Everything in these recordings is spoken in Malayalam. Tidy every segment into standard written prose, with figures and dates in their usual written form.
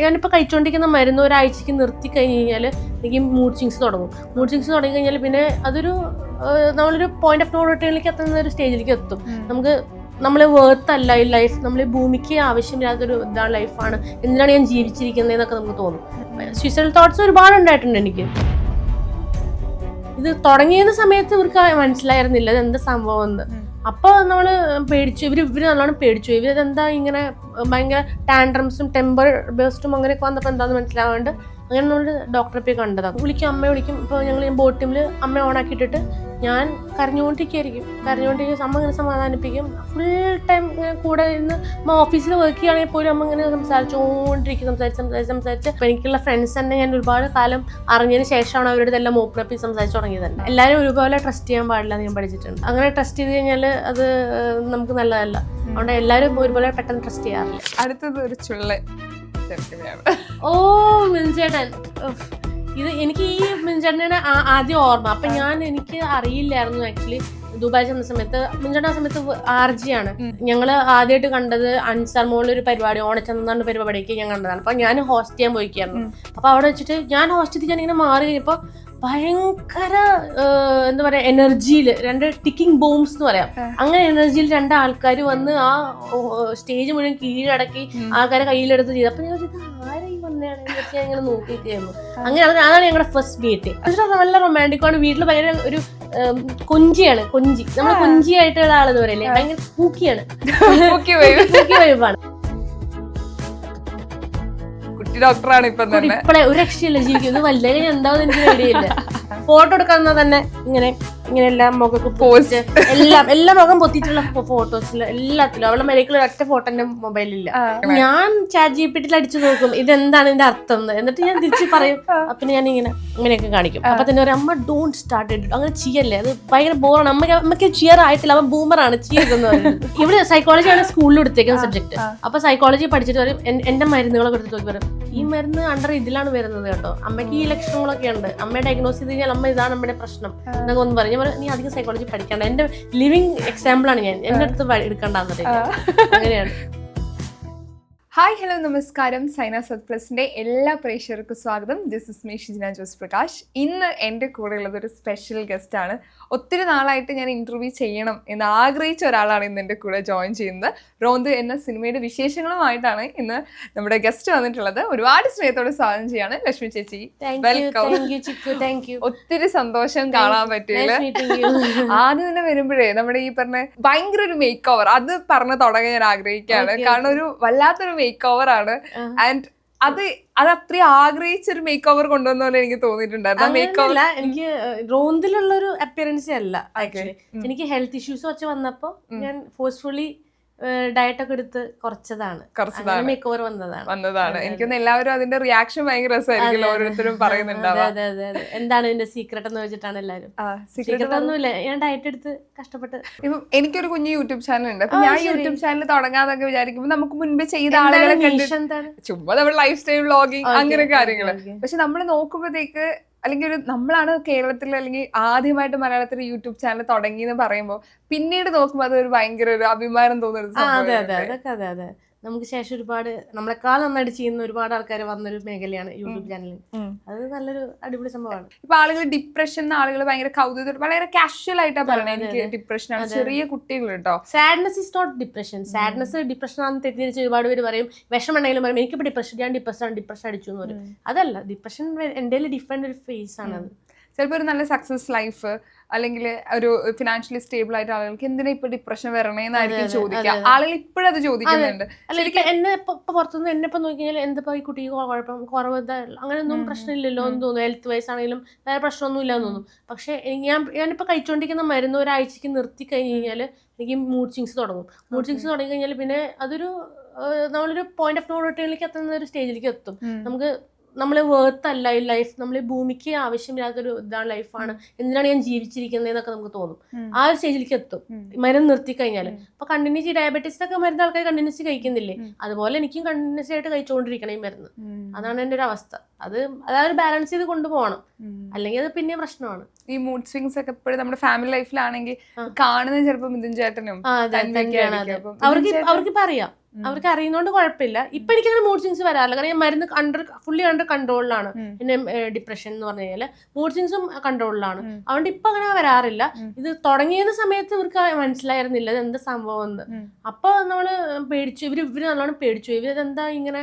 ഞാനിപ്പോൾ കഴിച്ചുകൊണ്ടിരിക്കുന്ന മരുന്ന് ഒരാഴ്ചക്ക് നിർത്തി കഴിഞ്ഞ് കഴിഞ്ഞാൽ എനിക്ക് മൂഡ് സ്വിങ്സ് തുടങ്ങും. മൂഡ് സ്വിങ്സ് തുടങ്ങി കഴിഞ്ഞാൽ പിന്നെ അതൊരു നമ്മളൊരു പോയിന്റ് ഓഫ് നോ റിട്ടേണിലേക്ക് എത്തുന്ന ഒരു സ്റ്റേജിലേക്ക് എത്തും. നമ്മൾ വേർത്തല്ല ഈ ലൈഫ്, നമ്മൾ ഭൂമിക്ക് ആവശ്യമില്ലാത്തൊരു ഇതാണ് ലൈഫാണ്, എന്തിനാണ് ഞാൻ ജീവിച്ചിരിക്കുന്നതെന്നൊക്കെ നമുക്ക് തോന്നും. സൂയിസൈഡൽ തോട്ട്സ് ഒരുപാട് ഉണ്ടായിട്ടുണ്ട് എനിക്ക്. ഇത് തുടങ്ങിയ സമയത്ത് ഇവർക്ക് മനസ്സിലായിരുന്നില്ല ഇത് എന്താ സംഭവം എന്ന്. അപ്പോൾ നമ്മൾ പേടിച്ചു, ഇവർ നല്ലോണം പേടിച്ചു. ഇവരെന്താ ഇങ്ങനെ ഭയങ്കര ടാൻഡ്രംസും ടെമ്പർ ബേസ്റ്റും അങ്ങനെയൊക്കെ വന്നപ്പോൾ എന്താണെന്ന് മനസ്സിലാവാണ്ട് അങ്ങനെ നമ്മൾ ഡോക്ടറെ പോയി കണ്ടതാണ്. അമ്മയെ വിളിക്കും. ഇപ്പോൾ ഞങ്ങൾ ബോട്ടിൽ അമ്മ ഓണാക്കിയിട്ടിട്ട് ഞാൻ കരഞ്ഞുകൊണ്ടിരിക്കുകയായിരിക്കും. അമ്മ ഇങ്ങനെ സമാധാനിപ്പിക്കും. ഫുൾ ടൈം ഇങ്ങനെ കൂടെ ഇന്ന് അമ്മ ഓഫീസിൽ വർക്ക് ചെയ്യുകയാണെങ്കിൽ പോലും അമ്മ ഇങ്ങനെ സംസാരിച്ചുകൊണ്ടിരിക്കും. സംസാരിച്ച് അപ്പോൾ എനിക്കുള്ള ഫ്രണ്ട്സ് തന്നെ ഞാൻ ഒരുപാട് കാലം അറിഞ്ഞതിന് ശേഷമാണ് അവരുടെ എല്ലാം ഓപ്പൺ അപ്പ് സംസാരിച്ച് തുടങ്ങിയത് തന്നെ. എല്ലാവരും ഒരുപോലെ ട്രസ്റ്റ് ചെയ്യാൻ പാടില്ല എന്ന് ഞാൻ പഠിച്ചിട്ടുണ്ട്. അങ്ങനെ ട്രസ്റ്റ് ചെയ്ത് കഴിഞ്ഞാൽ അത് നമുക്ക് നല്ലതല്ല. അതുകൊണ്ട് എല്ലാവരും ഒരുപോലെ പെട്ടെന്ന് ട്രസ്റ്റ് ചെയ്യാറില്ല. അടുത്തത് ഒരു ചുള്ള ഓ മിൻചേട്ടൻ, ഇത് എനിക്ക് ഈ മിൻചേട്ടനാണ് ആദ്യം ഓർമ്മ. അപ്പൊ എനിക്ക് അറിയില്ലായിരുന്നു ആക്ച്വലി. ദുബായ് ചെന്ന സമയത്ത് മിൻചേട്ടൻ ആ സമയത്ത് RG ആണ്. ഞങ്ങള് ആദ്യമായിട്ട് കണ്ടത് അൻസാർ മോളിൽ ഒരു പരിപാടി, ഓണച്ചന്ത പരിപാടിക്ക് ഞാൻ കണ്ടതാണ്. അപ്പൊ ഞാൻ ഹോസ്റ്റ് ചെയ്യാൻ പോയിക്കായിരുന്നു. അപ്പൊ അവിടെ വെച്ചിട്ട് ഞാൻ ഹോസ്റ്റ് ചെയ്ത് ഞാനിങ്ങനെ മാറി കഴിഞ്ഞപ്പോ ഭയങ്കര എന്താ പറയാ എനർജിയിൽ രണ്ട് ടിക്കിംഗ് ബോംസ് എന്ന് പറയാം. അങ്ങനെ എനർജിയിൽ രണ്ട് ആൾക്കാർ വന്ന് ആ സ്റ്റേജ് മുഴുവൻ കീഴടക്കി ആൾക്കാരെ കയ്യിലെടുത്ത് ചെയ്ത്. അപ്പൊ ഞാൻ ആരെയും വന്നതാണ് ഞാൻ ഇങ്ങനെ നോക്കിയിരിക്കുന്നു. അങ്ങനെ അതാണ് ഞങ്ങളുടെ ഫസ്റ്റ് മീറ്റ്. നല്ല റൊമാൻറ്റിക്കാണ്. വീട്ടിൽ ഭയങ്കര ഒരു കൊഞ്ചി നമ്മള് കൊഞ്ചിയായിട്ടുള്ള ആളെന്ന് പറയല്ലേ, ഭയങ്കര പൂക്കിയാണ്, പൂക്കി വൈബാണ്. ഡോക്ടറാണ് ഇപ്പഴേ ഒരു രക്ഷയില്ല ജീവിക്കുന്നത്. വലുതായി എന്താവും എനിക്ക് ഐഡിയയില്ല. ഫോട്ടോ എടുക്കുന്ന തന്നെ ഇങ്ങനെ എല്ലാം മുഖമൊക്കെ പോസ്റ്റ് എല്ലാ മുഖം പൊത്തിയിട്ടുള്ള ഫോട്ടോസിൽ എല്ലാത്തിലും അവളുടെ മര്യാദക്കുള്ള ഒറ്റ ഫോട്ടോ എന്റെ മൊബൈലില്ല. ഞാൻ ChatGPT അടിച്ചു നോക്കും ഇതെന്താണ് ഇതിന്റെ അർത്ഥം എന്ന്. എന്നിട്ട് ഞാൻ തിരിച്ച് പറയും. പിന്നെ ഞാൻ ഇങ്ങനെയൊക്കെ കാണിക്കും. അപ്പൊ തന്നെ ഒരു അമ്മ ഡോണ്ട് സ്റ്റാർട്ട് ഇട്ട് അങ്ങനെ ചെയ്യല്ലേ, അത് ഭയങ്കര ബോറാണ്, അമ്മക്ക് ചിയർ ആയിട്ടില്ല, അവൻ ബൂമറാണ് ചെയ്തെന്ന് പറയുന്നത്. ഇവിടെ സൈക്കോളജിയാണ് സ്കൂളിൽ എടുത്തേക്കുന്ന സബ്ജക്ട്. അപ്പൊ സൈക്കോളജി പഠിച്ചിട്ട് പറയും എന്റെ മരുന്നുകളൊക്കെ എടുത്ത് നോക്കി പറയും ഈ മരുന്ന് അണ്ടർ ഇതിലാണ് വരുന്നത് കേട്ടോ, അമ്മയ്ക്ക് ഈ ലക്ഷണങ്ങളൊക്കെ ഉണ്ട്, അമ്മയെ ഡയഗ്നോസ് ചെയ്ത് കഴിഞ്ഞാൽ അമ്മ ഇതാണ് നമ്മുടെ പ്രശ്നം എന്നൊക്കെ ഒന്ന് പറയും. നീ അധികം സൈക്കോളജി പഠിക്കണ്ട, എന്റെ ലിവിങ് എക്സാമ്പിൾ ആണ് ഞാൻ, എന്റെ അടുത്ത് എടുക്കണ്ടെന്നില്ല. അങ്ങനെയാണ്. ഹായ് ഹലോ നമസ്കാരം. സൈന സത് പ്ലസിന്റെ എല്ലാ പ്രേക്ഷകർക്കും സ്വാഗതം. This is me Shijina Jose Prakash. ഇന്ന് എൻ്റെ കൂടെ ഉള്ളത് ഒരു സ്പെഷ്യൽ ഗസ്റ്റ് ആണ്. ഒത്തിരി നാളായിട്ട് ഞാൻ ഇന്റർവ്യൂ ചെയ്യണം എന്ന് ആഗ്രഹിച്ച ഒരാളാണ് ഇന്ന് എൻ്റെ കൂടെ ജോയിൻ ചെയ്യുന്നത്. റോന്ത് എന്ന സിനിമയുടെ വിശേഷങ്ങളുമായിട്ടാണ് ഇന്ന് നമ്മുടെ ഗസ്റ്റ് വന്നിട്ടുള്ളത്. ഒരുപാട് സ്നേഹത്തോടെ സ്വാഗതം ചെയ്യാണ് ലക്ഷ്മി ചേച്ചി. വെൽക്കം. ഒത്തിരി സന്തോഷം കാണാൻ പറ്റിയില്ല. ആദ്യം തന്നെ വരുമ്പോഴേ നമ്മുടെ ഈ പറഞ്ഞ ഭയങ്കര ഒരു മേക്ക് ഓവർ അത് പറഞ്ഞ് തുടങ്ങാൻ ഞാൻ ആഗ്രഹിക്കുകയാണ്. കാരണം ഒരു വല്ലാത്തൊരു മേക്ക് ഓവർ ആണ്. ആൻഡ് അത് അത്രയും ആഗ്രഹിച്ചൊരു മേക്ക് ഓവർ കൊണ്ടുവന്ന പോലെ എനിക്ക് തോന്നിയിട്ടുണ്ടായിരുന്നു. മേക്ക് ഓവർ എനിക്ക് റോന്തിലുള്ള ഒരു അപ്പിയറൻസ് അല്ല ആക്ച്വലി. എനിക്ക് ഹെൽത്ത് ഇഷ്യൂസ് വെച്ച് വന്നപ്പോ ഞാൻ ഫോഴ്സ്ഫുള്ളി ഡയറ്റ് ഒക്കെ എടുത്ത് കുറച്ചതാണ് മേക്ക് ഓവർ വന്നതാണ്. എനിക്കൊന്ന് എല്ലാവരും അതിന്റെ റിയാക്ഷൻ ഭയങ്കര രസമായിരിക്കും. ഓരോരുത്തരും പറയുന്നുണ്ടാവും എന്താണ് ഇതിന്റെ സീക്രട്ട് എന്ന് വെച്ചിട്ടാണ് എല്ലാവരും. സീക്രട്ട് ഒന്നുമില്ല, ഞാൻ ഡയറ്റ് എടുത്ത് കഷ്ടപ്പെട്ട്. ഇപ്പം എനിക്കൊരു കുഞ്ഞു യൂട്യൂബ് ചാനൽ ഉണ്ട്. അപ്പൊ ഞാൻ യൂട്യൂബ് ചാനൽ തുടങ്ങാന്നൊക്കെ വിചാരിക്കുമ്പോൾ നമുക്ക് മുൻപ് ചെയ്ത ആളുകളെ ചുമ്മാ നമ്മുടെ ലൈഫ് സ്റ്റൈൽ വ്ളോഗിങ് അങ്ങനെ കാര്യങ്ങള്. പക്ഷെ നമ്മൾ നോക്കുമ്പോഴത്തേക്ക് അല്ലെങ്കിൽ നമ്മളാണ് കേരളത്തിൽ അല്ലെങ്കിൽ ആദ്യമായിട്ട് മലയാളത്തിൽ യൂട്യൂബ് ചാനൽ തുടങ്ങി എന്ന് പറയുമ്പോൾ പിന്നീട് നോക്കുമ്പോൾ അതൊരു ഭയങ്കര ഒരു അഭിമാനം തോന്നുന്നത്. അതെ നമുക്ക് ശേഷം ഒരുപാട് നമ്മളെക്കാൾ നന്നായിട്ട് ചെയ്യുന്ന ഒരുപാട് ആൾക്കാർ വന്നൊരു മേഖലയാണ് യൂട്യൂബ് ചാനലിൽ. അത് നല്ലൊരു അടിപൊളി സംഭവമാണ്. ഇപ്പൊ ആളുകൾ ഡിപ്രഷൻ ആളുകൾ ഭയങ്കര കൗതുകം വളരെ കാഷ്വൽ ആയിട്ടാ പറയുന്നത് എനിക്ക് ഡിപ്രഷൻ ആണ്. ചെറിയ കുട്ടികൾ കേട്ടോ. Sadness is not depression. Sadness depression ആണെന്ന് തെറ്റിദ്ധരിച്ച് ഒരുപാട് പേര് പറയും. വിഷമുണ്ടെങ്കിലും പറയും എനിക്കിപ്പോൾ ഡിപ്രഷൻ, ഞാൻ ഡിപ്രഷൻ അടിച്ചു എന്ന് പറയും. അതല്ല, ഡിപ്രഷൻ എൻ്റെ ഡിഫറെന്റ് ഒരു ഫേസ് ആണ്. അത് ചിലപ്പോൾ ഒരു നല്ല സക്സസ് ലൈഫ് അല്ലെങ്കിൽ ഒരു ഫിനാൻഷ്യലി സ്റ്റേബിൾ ആയിട്ട് ആളുകൾക്ക് എന്തിനാ ഇപ്പൊ ഡിപ്രഷൻ വരണേന്നായിരിക്കും ചോദിക്കുക. ആളുകൾ ഇപ്പോഴത് ചോദിക്കുന്നുണ്ട്. എന്നെ ഇപ്പൊ പുറത്തുനിന്ന് എന്നെ ഇപ്പൊ നോക്കി കഴിഞ്ഞാൽ എന്താ ഈ കുട്ടിക്ക് കുഴപ്പം കുറവ് അങ്ങനെയൊന്നും പ്രശ്നമില്ലല്ലോ എന്ന് തോന്നുന്നു. ഹെൽത്ത് വൈസ് ആണെങ്കിലും വേറെ പ്രശ്നമൊന്നും ഇല്ല എന്ന് തോന്നുന്നു. പക്ഷെ ഞാനിപ്പോ കഴിച്ചുകൊണ്ടിരിക്കുന്ന മരുന്ന് ഒരാഴ്ചക്ക് നിർത്തി കഴിഞ്ഞ് കഴിഞ്ഞാൽ എനിക്ക് മൂഡ് സ്വിങ്സ് തുടങ്ങും. മൂഡ് സ്വിങ്സ് തുടങ്ങി കഴിഞ്ഞാൽ പിന്നെ അതൊരു നമ്മളൊരു പോയിന്റ് ഓഫ് നോ റിട്ടേണിലേക്ക് എത്തുന്ന ഒരു സ്റ്റേജിലേക്ക് എത്തും. നമ്മൾ വേർത്തല്ല ഈ ലൈഫ്, നമ്മൾ ഭൂമിക്ക് ആവശ്യമില്ലാത്തൊരു ഇതാണ് ലൈഫാണ്, എന്തിനാണ് ഞാൻ ജീവിച്ചിരിക്കുന്നതെന്നൊക്കെ നമുക്ക് തോന്നും. ആ ഒരു സ്റ്റേജിലേക്ക് എത്തും മരുന്ന് നിർത്തി കഴിഞ്ഞാൽ. അപ്പൊ കണ്ടിന്യൂസ് ഡയബറ്റീസിനൊക്കെ മരുന്ന് ആൾക്കാർ കണ്ടിന്യൂസ് കഴിക്കുന്നില്ലേ, അതുപോലെ എനിക്കും കണ്ടിന്യൂസ് ആയിട്ട് കഴിച്ചുകൊണ്ടിരിക്കണം ഈ മരുന്ന്. അതാണ് എൻ്റെ ഒരു അവസ്ഥ. അതൊരു ബാലൻസ് ചെയ്ത് കൊണ്ടുപോകണം, അല്ലെങ്കിൽ അത് പിന്നെ പ്രശ്നമാണ്. ഈ മൂഡ് സ്വിങ്സ് ഒക്കെ എപ്പോഴും നമ്മുടെ ഫാമിലി ലൈഫിലാണെങ്കിൽ കാണുന്നത് ചിലപ്പോൾ മിഥുൻ ചേട്ടനും അവർക്ക് അറിയാം അവർക്ക് അറിയുന്നോണ്ട് കുഴപ്പമില്ല. ഇപ്പൊ എനിക്ക് അങ്ങനെ മൂഡ് സ്വിങ്സ് വരാറില്ല, കാരണം ഞാൻ മരുന്ന് ഫുള്ളി അണ്ടർ കൺട്രോളിലാണ്. പിന്നെ ഡിപ്രഷൻ എന്ന് പറഞ്ഞു കഴിഞ്ഞാൽ മൂഡ് സ്വിങ്സും കൺട്രോളിലാണ്. അതുകൊണ്ട് ഇപ്പൊ അങ്ങനെ വരാറില്ല. ഇത് തുടങ്ങിയ സമയത്ത് ഇവർക്ക് മനസ്സിലായിരുന്നില്ല ഇത് എന്താ സംഭവം എന്ന്. അപ്പൊ നമ്മള് പേടിച്ചു, ഇവര് നല്ലോണം പേടിച്ചു. ഇവരെന്താ ഇങ്ങനെ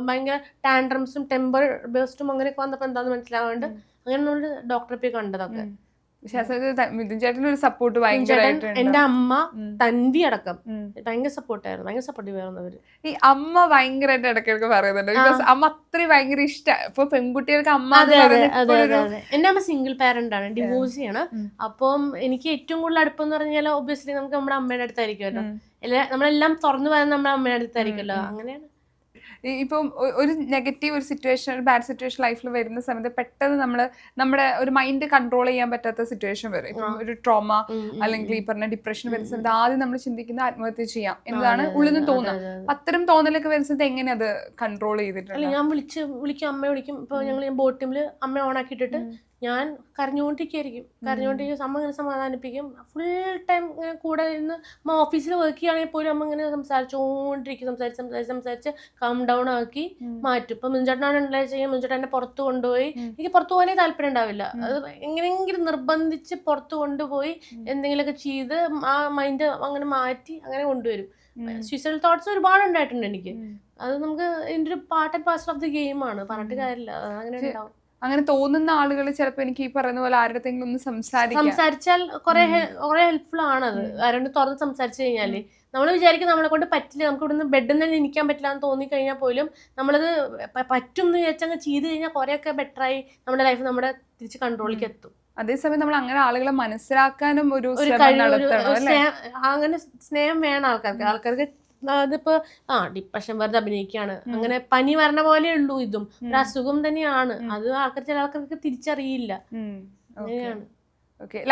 ഭയങ്കര ടാൻഡ്രംസും ടെമ്പർ ബേസ്റ്റും അങ്ങനെയൊക്കെ വന്നപ്പോ എന്താന്ന് മനസ്സിലാവാണ്ട് അങ്ങനെ നമ്മള് ഡോക്ടറെ പോയി കണ്ടതൊക്കെ. മിഥുൻ ചേട്ടന് ഒരു സപ്പോർട്ട് ഭയങ്കരമായിട്ടുണ്ട്. എന്റെ അമ്മ തൻവി അടക്കം ഭയങ്കര സപ്പോർട്ടായിരുന്നു, ഭയങ്കര സപ്പോർട്ടീവ് ആയിരുന്നു അവര്. ഈ അമ്മ ഭയങ്കരമായിട്ട് ഇടയ്ക്കിടയ്ക്ക് പറയുന്നുണ്ട്, ബിക്കോസ് അമ്മ അത്രയും ഭയങ്കര ഇഷ്ടം. ഇപ്പൊ പെൺകുട്ടികൾക്ക് അമ്മ എന്റെ അമ്മ സിംഗിൾ പാരന്റ് ആണ്, ഡിവോഴ്സ് ചെയ്യണം. അപ്പം എനിക്ക് ഏറ്റവും കൂടുതൽ അടുപ്പം എന്ന് പറഞ്ഞാൽ ഒബ്വിയസ്ലി നമുക്ക് നമ്മുടെ അമ്മയുടെ അടുത്തായിരിക്കുമല്ലോ. നമ്മളെല്ലാം തുറന്നു പറയുന്നത് നമ്മുടെ അമ്മയുടെ അടുത്തായിരിക്കുമല്ലോ. അങ്ങനെയാണ്. ഇപ്പം ഒരു നെഗറ്റീവ് ഒരു സിറ്റുവേഷൻ, ഒരു ബാഡ് സിറ്റുവേഷൻ ലൈഫിൽ വരുന്ന സമയത്ത് പെട്ടെന്ന് നമ്മുടെ ഒരു മൈൻഡ് കൺട്രോൾ ചെയ്യാൻ പറ്റാത്ത സിറ്റുവേഷൻ വരും. ഇപ്പം ഒരു ട്രോമ അല്ലെങ്കിൽ ഈ പറഞ്ഞ ഡിപ്രഷൻ വരുന്ന സമയത്ത് ആദ്യം നമ്മൾ ചിന്തിക്കുന്നത് ആത്മഹത്യ ചെയ്യാം എന്നതാണ് ഉള്ളിൽ നിന്ന് തോന്നുന്നത്. അത്തരം തോന്നലൊക്കെ വരുന്ന സമയത്ത് എങ്ങനെ അത് കൺട്രോൾ ചെയ്തിട്ടുണ്ട്? ഞാൻ വിളിക്കും, അമ്മയെ വിളിക്കും. ഇപ്പൊ ഞങ്ങൾ ബോട്ട് ടീമില് അമ്മ ഓണാക്കിയിട്ടിട്ട് ഞാൻ കരഞ്ഞുകൊണ്ടിരിക്കും. അമ്മ ഇങ്ങനെ സമാധാനിപ്പിക്കും. ഫുൾ ടൈം ഇങ്ങനെ കൂടെ ഇരുന്ന് അമ്മ ഓഫീസിൽ വർക്ക് ചെയ്യുകയാണെങ്കിൽ പോലും അമ്മ ഇങ്ങനെ സംസാരിച്ചുകൊണ്ടിരിക്കും. സംസാരിച്ച് കാം ഡൗൺ ആക്കി മാറ്റും. ഇപ്പൊ മുൻചേട്ടനാണ് ഉണ്ടായി ചെയ്യാൻ, മുൻചേട്ടൻ എന്നെ പുറത്ത് കൊണ്ടുപോയി, എനിക്ക് പുറത്തു പോകാനേ താല്പര്യം ഉണ്ടാവില്ല. അത് എങ്ങനെയെങ്കിലും നിർബന്ധിച്ച് പുറത്ത് കൊണ്ടുപോയി എന്തെങ്കിലുമൊക്കെ ചെയ്ത് ആ മൈൻഡ് അങ്ങനെ മാറ്റി അങ്ങനെ കൊണ്ടുവരും. സൂയിസൈഡൽ തോട്ട്സ് ഒരുപാട് ഉണ്ടായിട്ടുണ്ട് എനിക്ക്. അത് നമുക്ക് ഇതിന്റെ ഒരു part and parcel of the ഗെയിമാണ്, പറഞ്ഞിട്ട് കാര്യമില്ല. അങ്ങനെ ഉണ്ടാവും. അങ്ങനെ തോന്നുന്ന ആളുകൾ ചിലപ്പോൾ എനിക്ക് ഈ പറയുന്ന പോലെ ആരുടെങ്കിലും ഒന്ന് സംസാരിച്ചാൽ കുറെ ഹെൽപ്ഫുൾ ആണത്. ആരോട് തുറന്ന് സംസാരിച്ചു കഴിഞ്ഞാല് നമ്മൾ വിചാരിക്കും നമ്മളെ കൊണ്ട് പറ്റില്ല, നമുക്ക് ഇവിടുന്ന് ബെഡിൽ നിന്ന് തന്നെ ഇരിക്കാൻ പറ്റില്ല എന്ന് തോന്നി കഴിഞ്ഞാൽ പോലും നമ്മളത് പറ്റും എന്ന് വിചാരിച്ചങ്ങ് ചെയ്ത് കഴിഞ്ഞാൽ കുറെയൊക്കെ ബെറ്ററായി നമ്മുടെ ലൈഫ് നമ്മുടെ തിരിച്ച് കൺട്രോളിലേക്ക് എത്തും. അതേസമയം നമ്മൾ അങ്ങനെ ആളുകളെ മനസ്സിലാക്കാനും ഒരു അങ്ങനെ സ്നേഹം വേണം ആൾക്കാർക്ക്. അതിപ്പോ ഡിപ്രഷൻ വെറുതെ അഭിനയിക്കുകയാണ്, അങ്ങനെ പനി വരണ പോലെ ഉള്ളൂ, ഇതും ഒരു അസുഖം തന്നെയാണ്. അത് ചില ആൾക്കാർക്ക് തിരിച്ചറിയില്ല. അങ്ങനെയാണ്.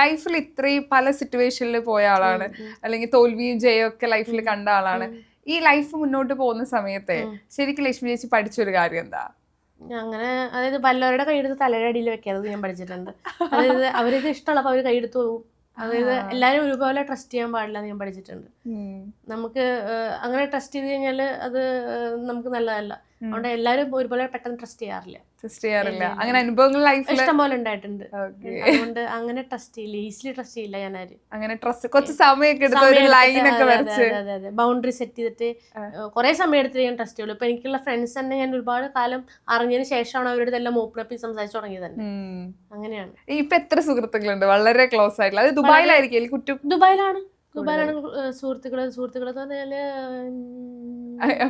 ലൈഫിൽ ഇത്രയും പല സിറ്റുവേഷനിൽ പോയ ആളാണ്, അല്ലെങ്കിൽ തോൽവിയും ജയവും ഒക്കെ ലൈഫിൽ കണ്ട ആളാണ്. ഈ ലൈഫ് മുന്നോട്ട് പോകുന്ന സമയത്തെ ശരിക്കും ലക്ഷ്മി ചേച്ചി പഠിച്ചൊരു കാര്യം എന്താ? അങ്ങനെ അതായത് വല്ലവരുടെ കൈയെടുത്ത് തലയുടെ അടിയിൽ വെക്കാതെ ഞാൻ പഠിച്ചിട്ടുണ്ട്. അതായത് അവർക്ക് ഇഷ്ടമുള്ളപ്പോൾ അവർ കൈയെടുത്ത് പോകും. അതായത് എല്ലാവരും ഒരുപോലെ ട്രസ്റ്റ് ചെയ്യാൻ പാടില്ല എന്ന് ഞാൻ പഠിച്ചിട്ടുണ്ട്. നമുക്ക് അങ്ങനെ ട്രസ്റ്റ് ചെയ്ത് കഴിഞ്ഞാൽ അത് നമുക്ക് നല്ലതല്ല. അതുകൊണ്ട് എല്ലാവരും ഒരുപോലെ പെട്ടെന്ന് ട്രസ്റ്റ് ചെയ്യാറില്ല. അങ്ങനെ അനുഭവങ്ങൾ ലൈഫിൽ ഇഷ്ടം പോലെ ഉണ്ടായിട്ടുണ്ട്. അതുകൊണ്ട് അങ്ങനെ ട്രസ്റ്റ് ചെയ്യില്ല, ഈസിലി ട്രസ്റ്റ് ചെയ്യില്ല ഞാൻ ആരും. അങ്ങനെ ട്രസ്റ്റ് കുറച്ച് സമയമൊക്കെ എടുത്ത് ബൗണ്ടറി സെറ്റ് ചെയ്തിട്ട് കുറെ സമയം എടുത്തിട്ട് ഞാൻ ട്രസ്റ്റ് ചെയ്യുള്ളൂ. ഇപ്പൊ എനിക്കുള്ള ഫ്രണ്ട്സ് തന്നെ ഞാൻ ഒരുപാട് കാലം അറിഞ്ഞതിന് ശേഷമാണ് അവരുടെ എല്ലാം ഓപ്പൺ അപ്പ് സംസാരിച്ചു തുടങ്ങിയത് തന്നെ. അങ്ങനെയാണ്. ഇപ്പൊ എത്ര സുഹൃത്തുക്കളുണ്ട് വളരെ ക്ലോസ് ആയിട്ടുള്ള? അത് ദുബായിലായിരിക്കും? ദുബായിലാണ് സുഹൃത്തുക്കള് എന്ന് പറഞ്ഞാല് 6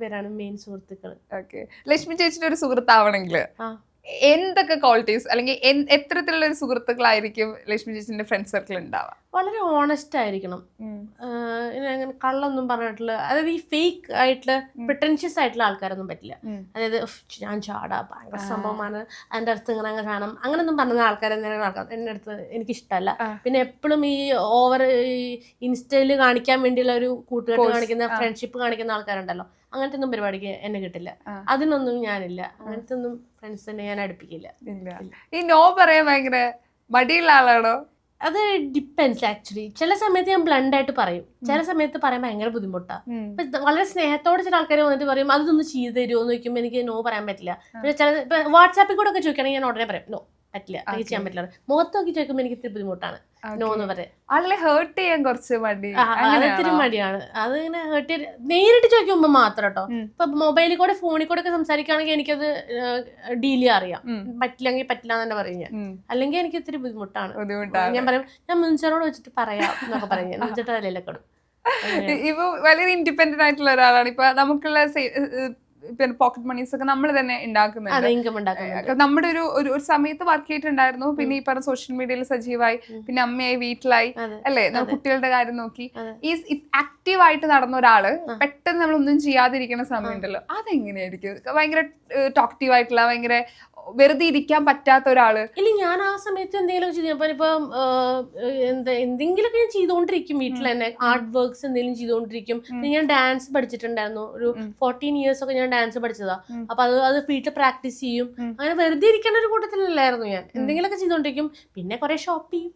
പേരാണ് മെയിൻ സുഹൃത്തുക്കള്. ലക്ഷ്മി ചേച്ചിയുടെ ഒരു സുഹൃത്താവണമെങ്കിൽ എന്തൊക്കെ ക്വാളിറ്റീസ് അല്ലെങ്കിൽ എത്തരത്തിലുള്ള ഒരു സുഹൃത്തുക്കളായിരിക്കും ലക്ഷ്മി ചേച്ചിന്റെ ഫ്രണ്ട് സർക്കിൾ ഉണ്ടാവുക? വളരെ ഓണസ്റ്റ് ആയിരിക്കണം, അങ്ങനെ കള്ളൊന്നും പറഞ്ഞിട്ടുള്ള, അതായത് ഈ ഫേക്ക് ആയിട്ടുള്ള പ്രിട്ടൻഷ്യസ് ആയിട്ടുള്ള ആൾക്കാരൊന്നും പറ്റില്ല. അതായത് ഞാൻ ചാടാ ഭയങ്കര സംഭവമാണ്, അതിന്റെ അടുത്ത് ഇങ്ങനെ അങ്ങനെ കാണാം അങ്ങനൊന്നും പറഞ്ഞ ആൾക്കാർ എന്റെ അടുത്ത് എനിക്കിഷ്ടമല്ല. പിന്നെ എപ്പോഴും ഈ ഓവർ ഇൻസ്റ്റയില് കാണിക്കാൻ വേണ്ടിയുള്ള ഒരു കൂട്ടുകെട്ട് കാണിക്കുന്ന ഫ്രണ്ട്ഷിപ്പ് കാണിക്കുന്ന ആൾക്കാരുണ്ടല്ലോ, അങ്ങനത്തെ ഒന്നും പരിപാടിക്ക് എന്നെ കിട്ടില്ല. അതിനൊന്നും ഞാനില്ല. അങ്ങനത്തെ ഒന്നും ഫ്രണ്ട്സ് തന്നെ ഞാൻ അടുപ്പിക്കില്ല. ഈ നോ പറയാൻ ഭയങ്കര മടിയുള്ള ആളാണോ? അത് ഡിപ്പെൻസ് ആക്ച്വലി. ചില സമയത്ത് ഞാൻ ബ്ലണ്ട് ആയിട്ട് പറയും, ചില സമയത്ത് പറയാൻ ഭയങ്കര ബുദ്ധിമുട്ടാണ്. ഇപ്പൊ വളരെ സ്നേഹത്തോടെ ചില ആൾക്കാർ വന്നിട്ട് പറയും അതൊന്ന് ചെയ്ത് തരുമോ എന്ന് ചോദിക്കുമ്പോൾ എനിക്ക് നോ പറയാൻ പറ്റില്ല. ചില വാട്സാപ്പിൽ കൂടെ ഒക്കെ ചോദിക്കുകയാണെങ്കിൽ ഞാൻ ഉടനെ പറയാം നോ പറ്റില്ല, എനിക്ക് ചെയ്യാൻ പറ്റില്ല. മുഖത്ത് നോക്കി ചോദിക്കുമ്പോൾ എനിക്ക് ഇത്തിരി ബുദ്ധിമുട്ടാണ് നോ എന്ന് പറയാം. ആളെ ഹേർട്ട് ചെയ്യാൻ കുറച്ച് ഇത്തിരി മടിയാണ്. അത് ഇങ്ങനെ ഹേർട്ട് ചെയ്ത് നേരിട്ട് ചോദിക്കുമ്പോ മാത്രം കേട്ടോ. ഇപ്പൊ മൊബൈലിൽ കൂടെ ഫോണിൽ കൂടെ ഒക്കെ സംസാരിക്കുകയാണെങ്കിൽ എനിക്കത് ഡീൽ ചെയ്യാൻ അറിയാം, പറ്റില്ലെങ്കിൽ പറ്റില്ല എന്ന് തന്നെ പറയും ഞാൻ. അല്ലെങ്കിൽ എനിക്ക് ഇത്തിരി ബുദ്ധിമുട്ടാണ്. ഞാൻ പറയും ഞാൻ മുൻചേരോട് വെച്ചിട്ട് പറയാം എന്നൊക്കെ പറയും, വെച്ചിട്ട് അതിലൊക്കെ ഇടും. ഇപ്പൊ വളരെ ഇൻഡിപെൻഡന്റ് ആയിട്ടുള്ള ഒരാളാണ്. ഇപ്പൊ നമുക്കുള്ള പിന്നെ പോക്കറ്റ് മണീസ് ഒക്കെ നമ്മൾ തന്നെ ഉണ്ടാക്കുന്നുണ്ട്. നമ്മുടെ ഒരു സമയത്ത് വർക്ക് ചെയ്തിട്ടുണ്ടായിരുന്നു, പിന്നെ ഈ പറഞ്ഞ സോഷ്യൽ മീഡിയയിൽ സജീവായി, പിന്നെ അമ്മയായി, വീട്ടിലായി, അല്ലേ, കുട്ടികളുടെ കാര്യം നോക്കി. ഈ ആക്റ്റീവ് ആയിട്ട് നടന്ന ഒരാള് പെട്ടെന്ന് നമ്മളൊന്നും ചെയ്യാതിരിക്കുന്ന സമയമുണ്ടല്ലോ, അതെങ്ങനെയായിരിക്കും? ഭയങ്കര ടോക്റ്റീവ് ആയിട്ടുള്ള, ഭയങ്കര വെറുതെ ഇരിക്കാൻ പറ്റാത്ത ഒരാള്? ഇല്ല, ഞാൻ ആ സമയത്ത് എന്തെങ്കിലും ചെയ്തപ്പോൾ ഇപ്പം എന്തെങ്കിലുമൊക്കെ ഞാൻ ചെയ്തുകൊണ്ടിരിക്കും വീട്ടിൽ തന്നെ. ആർട്ട് വർക്ക്സ് എന്തെങ്കിലും ചെയ്തുകൊണ്ടിരിക്കും. ഞാൻ ഡാൻസ് പഠിച്ചിട്ടുണ്ടായിരുന്നു, ഒരു 14 years ഒക്കെ ഞാൻ ഡാൻസ് പഠിച്ചതാ. അപ്പൊ അത് വീട്ടിൽ പ്രാക്ടീസ് ചെയ്യും. അങ്ങനെ വെറുതെ ഇരിക്കേണ്ട ഒരു കൂട്ടത്തിലല്ലായിരുന്നു ഞാൻ. എന്തെങ്കിലുമൊക്കെ ചെയ്തോണ്ടിരിക്കും. പിന്നെ കുറെ ഷോപ്പ് ചെയ്യും.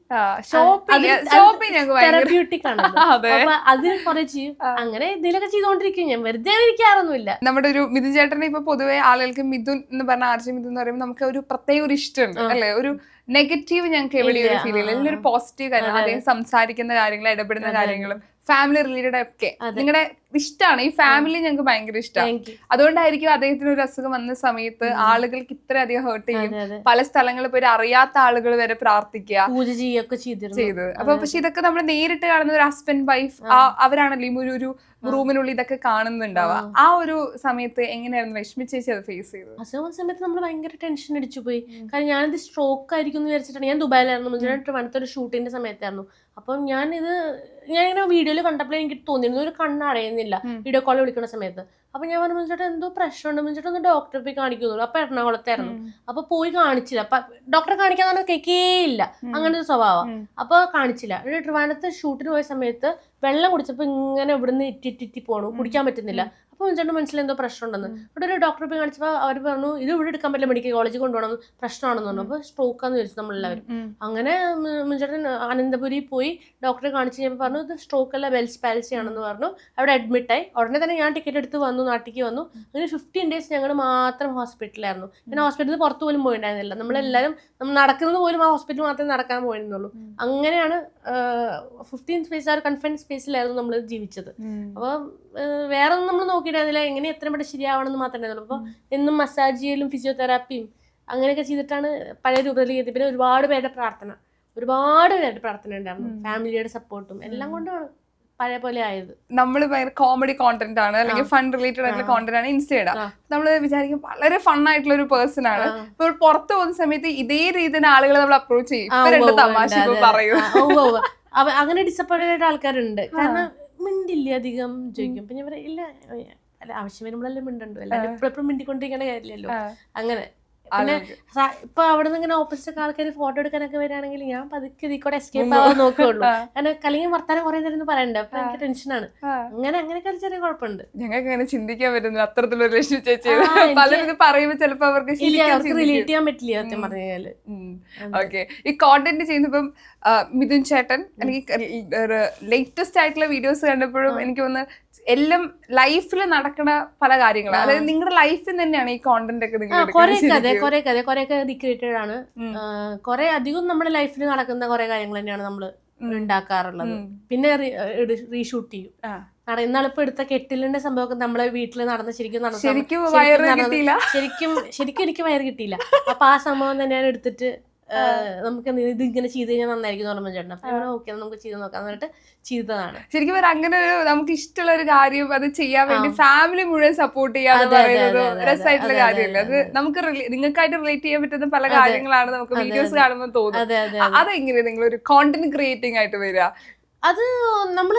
തെറപ്യൂട്ടിക് ആണ്. അപ്പൊ അത് കുറെ ചെയ്യും. അങ്ങനെ എന്തെങ്കിലുമൊക്കെ ചെയ്തോണ്ടിരിക്കും. ഞാൻ വെറുതെ ഇരിക്കാറൊന്നുമില്ല. നമ്മുടെ ഒരു മിഥുൻ ചേട്ടനെ ഇപ്പൊ പൊതുവെ ആളുകൾക്ക് മിഥുൻ എന്ന് പറഞ്ഞ ആർജി മിഥുൻ എന്ന് പറയുമ്പോൾ നമുക്ക് ഒരു പ്രത്യേക ഒരു ഇഷ്ടമുണ്ട് അല്ലെ. ഒരു നെഗറ്റീവ് ഞങ്ങൾക്ക് എവിടെയും ഒരു ഫീൽ ചെയ്യില്ല. എല്ലാം ഒരു പോസിറ്റീവ് കാര്യം. അദ്ദേഹം സംസാരിക്കുന്ന കാര്യങ്ങൾ, ഇടപെടുന്ന കാര്യങ്ങളും ഫാമിലി റിലേറ്റഡ് ഒക്കെ നിങ്ങളുടെ ഇഷ്ടമാണ്. ഈ ഫാമിലി ഞങ്ങൾക്ക് ഭയങ്കര ഇഷ്ടമാണ്. അതുകൊണ്ടായിരിക്കും അദ്ദേഹത്തിന് ഒരു അസുഖം വന്ന സമയത്ത് ആളുകൾക്ക് ഇത്രയധികം ഹേർട്ട് ചെയ്യും. പല സ്ഥലങ്ങളിൽ പോയി അറിയാത്ത ആളുകൾ വരെ പ്രാർത്ഥിക്കുക, പൂജ ചെയ്യൊക്കെ ചെയ്തത്. അപ്പൊ പക്ഷെ ഇതൊക്കെ നമ്മൾ നേരിട്ട് കാണുന്ന ഒരു ഹസ്ബൻഡ് വൈഫ് അവരാണല്ലോ ഈ ഒരു റൂമിനുള്ളിൽ ഇതൊക്കെ കാണുന്നുണ്ടാവുക. ആ ഒരു സമയത്ത് എങ്ങനെയായിരുന്നു വിഷമിച്ചേച്ചി അത് ഫേസ് ചെയ്തത്? അസുഖം സമയത്ത് നമ്മൾ ഭയങ്കര ടെൻഷൻ അടിച്ചു പോയി. കാരണം ഞാനിത് സ്ട്രോക്ക് ആയിരിക്കും എന്ന് വിചാരിച്ചിട്ടാണ്. ഞാൻ ദുബായിലായിരുന്നു, ട്രിവാൻഡ്രത്തൊരു ഷൂട്ടിന്റെ സമയത്തായിരുന്നു. അപ്പം ഞാനിങ്ങനെ വീഡിയോയിൽ കണ്ടപ്പോൾ എനിക്ക് തോന്നിയിരുന്നു ഒരു കണ്ണടയുന്നില്ല വീഡിയോ കോൾ വിളിക്കുന്ന സമയത്ത്. അപ്പൊ ഞാൻ പറഞ്ഞു മുഞ്ചേട്ടാ എന്തോ പ്രശ്നമുണ്ട്, മുഞ്ചേട്ടാ ഒന്ന് ഡോക്ടറെ പോയി കാണിക്കുന്നുള്ളൂ. അപ്പൊ എറണാകുളത്തായിരുന്നു. അപ്പൊ പോയി കാണിച്ചില്ല. അപ്പൊ ഡോക്ടറെ കാണിക്കാൻ പറഞ്ഞാൽ കേൾക്കേയില്ല, അങ്ങനെ ഒരു സ്വഭാവം. അപ്പൊ കാണിച്ചില്ല. ട്രിവാൻഡ്രത്ത് ഷൂട്ടിന് പോയ സമയത്ത് വെള്ളം കുടിച്ചപ്പോ ഇങ്ങനെ ഇവിടുന്ന് ഇറ്റി പോണു, കുടിക്കാൻ പറ്റുന്നില്ല. അപ്പൊ ചേട്ടൻ മനസ്സിൽ എന്തോ പ്രശ്നം ഉണ്ടെന്ന്. ഇവിടെ ഒരു ഡോക്ടറെ പോയി കാണിച്ചപ്പോൾ അവർ പറഞ്ഞു ഇത് ഇവിടെ എടുക്കാൻ പറ്റില്ല, മെഡിക്കൽ കോളേജിൽ കൊണ്ടുപോകണം, പ്രശ്നമാണെന്ന് പറഞ്ഞു. അപ്പൊ സ്ട്രോക്കാന്ന് ചോദിച്ചു നമ്മളെല്ലാവരും. അങ്ങനെ മുഞ്ചേട്ടൻ അനന്തപുരി പോയി ഡോക്ടറെ കാണിച്ച് കഴിഞ്ഞപ്പോൾ പറഞ്ഞു ഇത് സ്ട്രോക്ക് അല്ല, ബെൽസ് പാൽസി ആണെന്ന് പറഞ്ഞു. അവിടെ അഡ്മിറ്റായി. ഉടനെ തന്നെ ഞാൻ ടിക്കറ്റ് എടുത്ത് വന്നു, നാട്ടിലേക്ക് വന്നു. അങ്ങനെ 15 days ഞങ്ങൾ മാത്രം ഹോസ്പിറ്റലായിരുന്നു. ഞാൻ ഹോസ്പിറ്റലിൽ പുറത്ത് പോലും പോയിട്ടുണ്ടായിരുന്നില്ല. നമ്മളെല്ലാവരും നമ്മൾ നടക്കുന്നത് പോലും ആ ഹോസ്പിറ്റലിൽ മാത്രമേ നടക്കാൻ പോയിരുന്നുള്ളൂ. അങ്ങനെയാണ് 15 days ആ ഒരു കൺഫൈൻഡ് സ്പേസിലായിരുന്നു നമ്മൾ ജീവിച്ചത്. അപ്പൊ വേറെ ഒന്നും നമ്മൾ നോക്കിയിട്ടായിരുന്നില്ല, എങ്ങനെ എത്ര പെട്ടെന്ന് ശരിയാവണമെന്ന് മാത്രമേ ഉള്ളൂ. അപ്പോൾ എന്നും മസാജ് ചെയ്യലും ഫിസിയോതെറാപ്പിയും അങ്ങനെയൊക്കെ ചെയ്തിട്ടാണ് പഴയ രൂപത്തിലേക്ക് എത്തി. പിന്നെ ഒരുപാട് പേരുടെ പ്രാർത്ഥന ഉണ്ടായിരുന്നു. ഫാമിലിയുടെ സപ്പോർട്ടും എല്ലാം കൊണ്ടാണ് പഴയ പോലെ ആയത്. നമ്മൾ ഭയങ്കര കോമഡി കോണ്ടന്റ് ആണ്, അല്ലെങ്കിൽ ഫൺ റിലേറ്റഡ് ആയിട്ടുള്ള കോണ്ടന്റ് ആണ് ഇൻസ്റ്റ. നമ്മൾ വിചാരിക്കും വളരെ ഫൺ ആയിട്ടുള്ള ഒരു പേഴ്സൺ ആണ്. ഇപ്പോൾ പുറത്ത് പോകുന്ന സമയത്ത് ഇതേ രീതിയിൽ ആളുകളെ നമ്മൾ അപ്രോച്ച് ചെയ്യും, തമാശ പറയും. അങ്ങനെ ഡിസപ്പോയിന്റഡ് ആയിട്ട് ആൾക്കാരുണ്ട്. കാരണം മിണ്ടില്ല അധികം ചോദിക്കും. പിന്നെ ഞാൻ പറയാം ഇല്ല, അല്ല ആവശ്യം വരുമ്പോഴല്ലേ മിണ്ടണ്ടോ, എല്ലാവരും എപ്പോഴും മിണ്ടിക്കൊണ്ടിരിക്കേണ്ട കാര്യമില്ലല്ലോ. അങ്ങനെ പിന്നെ ഇപ്പൊ അവിടെ നിന്ന് ഇങ്ങനെ ഓപ്പോസിറ്റ് ആൾക്കാർ ഫോട്ടോ എടുക്കാനൊക്കെ വരികയാണെങ്കിൽ ഞാൻ പതുക്കെ ഇതിക്കൂടെ എസ്കേപ്പ് ആവാൻ നോക്കുകയുള്ളൂ. കാരണം കലിയും വർത്താനം കുറെ നേരം പറയണ്ട. അപ്പൊ എനിക്ക് ടെൻഷനാണ്. അങ്ങനെയൊക്കെ ഒരു ചെറിയ കുഴപ്പമുണ്ട്. ഞങ്ങൾക്ക് അങ്ങനെ ചിന്തിക്കാൻ പറ്റുന്നു അത്തരത്തിലുള്ള ലക്ഷ്മി ചേച്ചി പലരും പറയുമ്പോൾ ചിലപ്പോ അവർക്ക് റിലേറ്റ് ചെയ്യാൻ പറ്റില്ല സത്യം പറഞ്ഞു കഴിഞ്ഞാല്. ഓക്കെ, ഈ കോണ്ടന്റ് ചെയ്യുന്നപ്പം മിഥുൻ ചേട്ടൻ എനിക്ക് ലേറ്റസ്റ്റ് ആയിട്ടുള്ള വീഡിയോസ് കണ്ടപ്പോഴും എനിക്ക് തോന്നുന്നു എല്ലാം ലൈഫിൽ നടക്കുന്ന പല കാര്യങ്ങളാണ്. അതായത് നിങ്ങളുടെ ലൈഫിൽ തന്നെയാണ് ഈ കോണ്ടന്റ് ഒക്കെ നിങ്ങൾ കൊറേ ക്രിയേറ്റഡ് ആണ്. കൊറേ അധികം നമ്മുടെ ലൈഫിൽ നടക്കുന്ന കുറെ കാര്യങ്ങൾ തന്നെയാണ് നമ്മൾ ഉണ്ടാക്കാറുള്ളത്. പിന്നെ റീഷൂട്ട് ചെയ്യും. ഇന്നാളിപ്പോ എടുത്ത കെട്ടിലിന്റെ സംഭവമൊക്കെ നമ്മളെ വീട്ടിൽ നടന്ന ശരിക്കും എനിക്ക് വയറ് കിട്ടിയില്ല. അപ്പൊ ആ സംഭവം തന്നെയാണ് എടുത്തിട്ട് നമുക്ക് ഇത് ഇങ്ങനെ ചെയ്ത് കഴിഞ്ഞാൽ നന്നായിരിക്കും എന്ന് പറഞ്ഞു ചേട്ടൻ. അപ്പൊ ഓക്കെ നമുക്ക് ചെയ്ത് നോക്കാം എന്നിട്ട് ചെയ്തതാണ്. ശരിക്കും അങ്ങനെ ഒരു നമുക്ക് ഇഷ്ടമുള്ള ഒരു കാര്യം അത് ചെയ്യാൻ വേണ്ടി ഫാമിലി മുഴുവൻ സപ്പോർട്ട് ചെയ്യാന്ന് പറയുന്നത് രസമായിട്ടുള്ള കാര്യമല്ല. അത് നമുക്ക് നിങ്ങൾക്കായിട്ട് റിലേറ്റ് ചെയ്യാൻ പറ്റുന്ന പല കാര്യങ്ങളാണ് നമുക്ക് വീഡിയോസ് കാണുമ്പോൾ തോന്നുന്നത്. അതെങ്ങനെയാണ് നിങ്ങളൊരു കോണ്ടന്റ് ക്രിയേറ്റിംഗ് ആയിട്ട് വരിക? അത് നമ്മൾ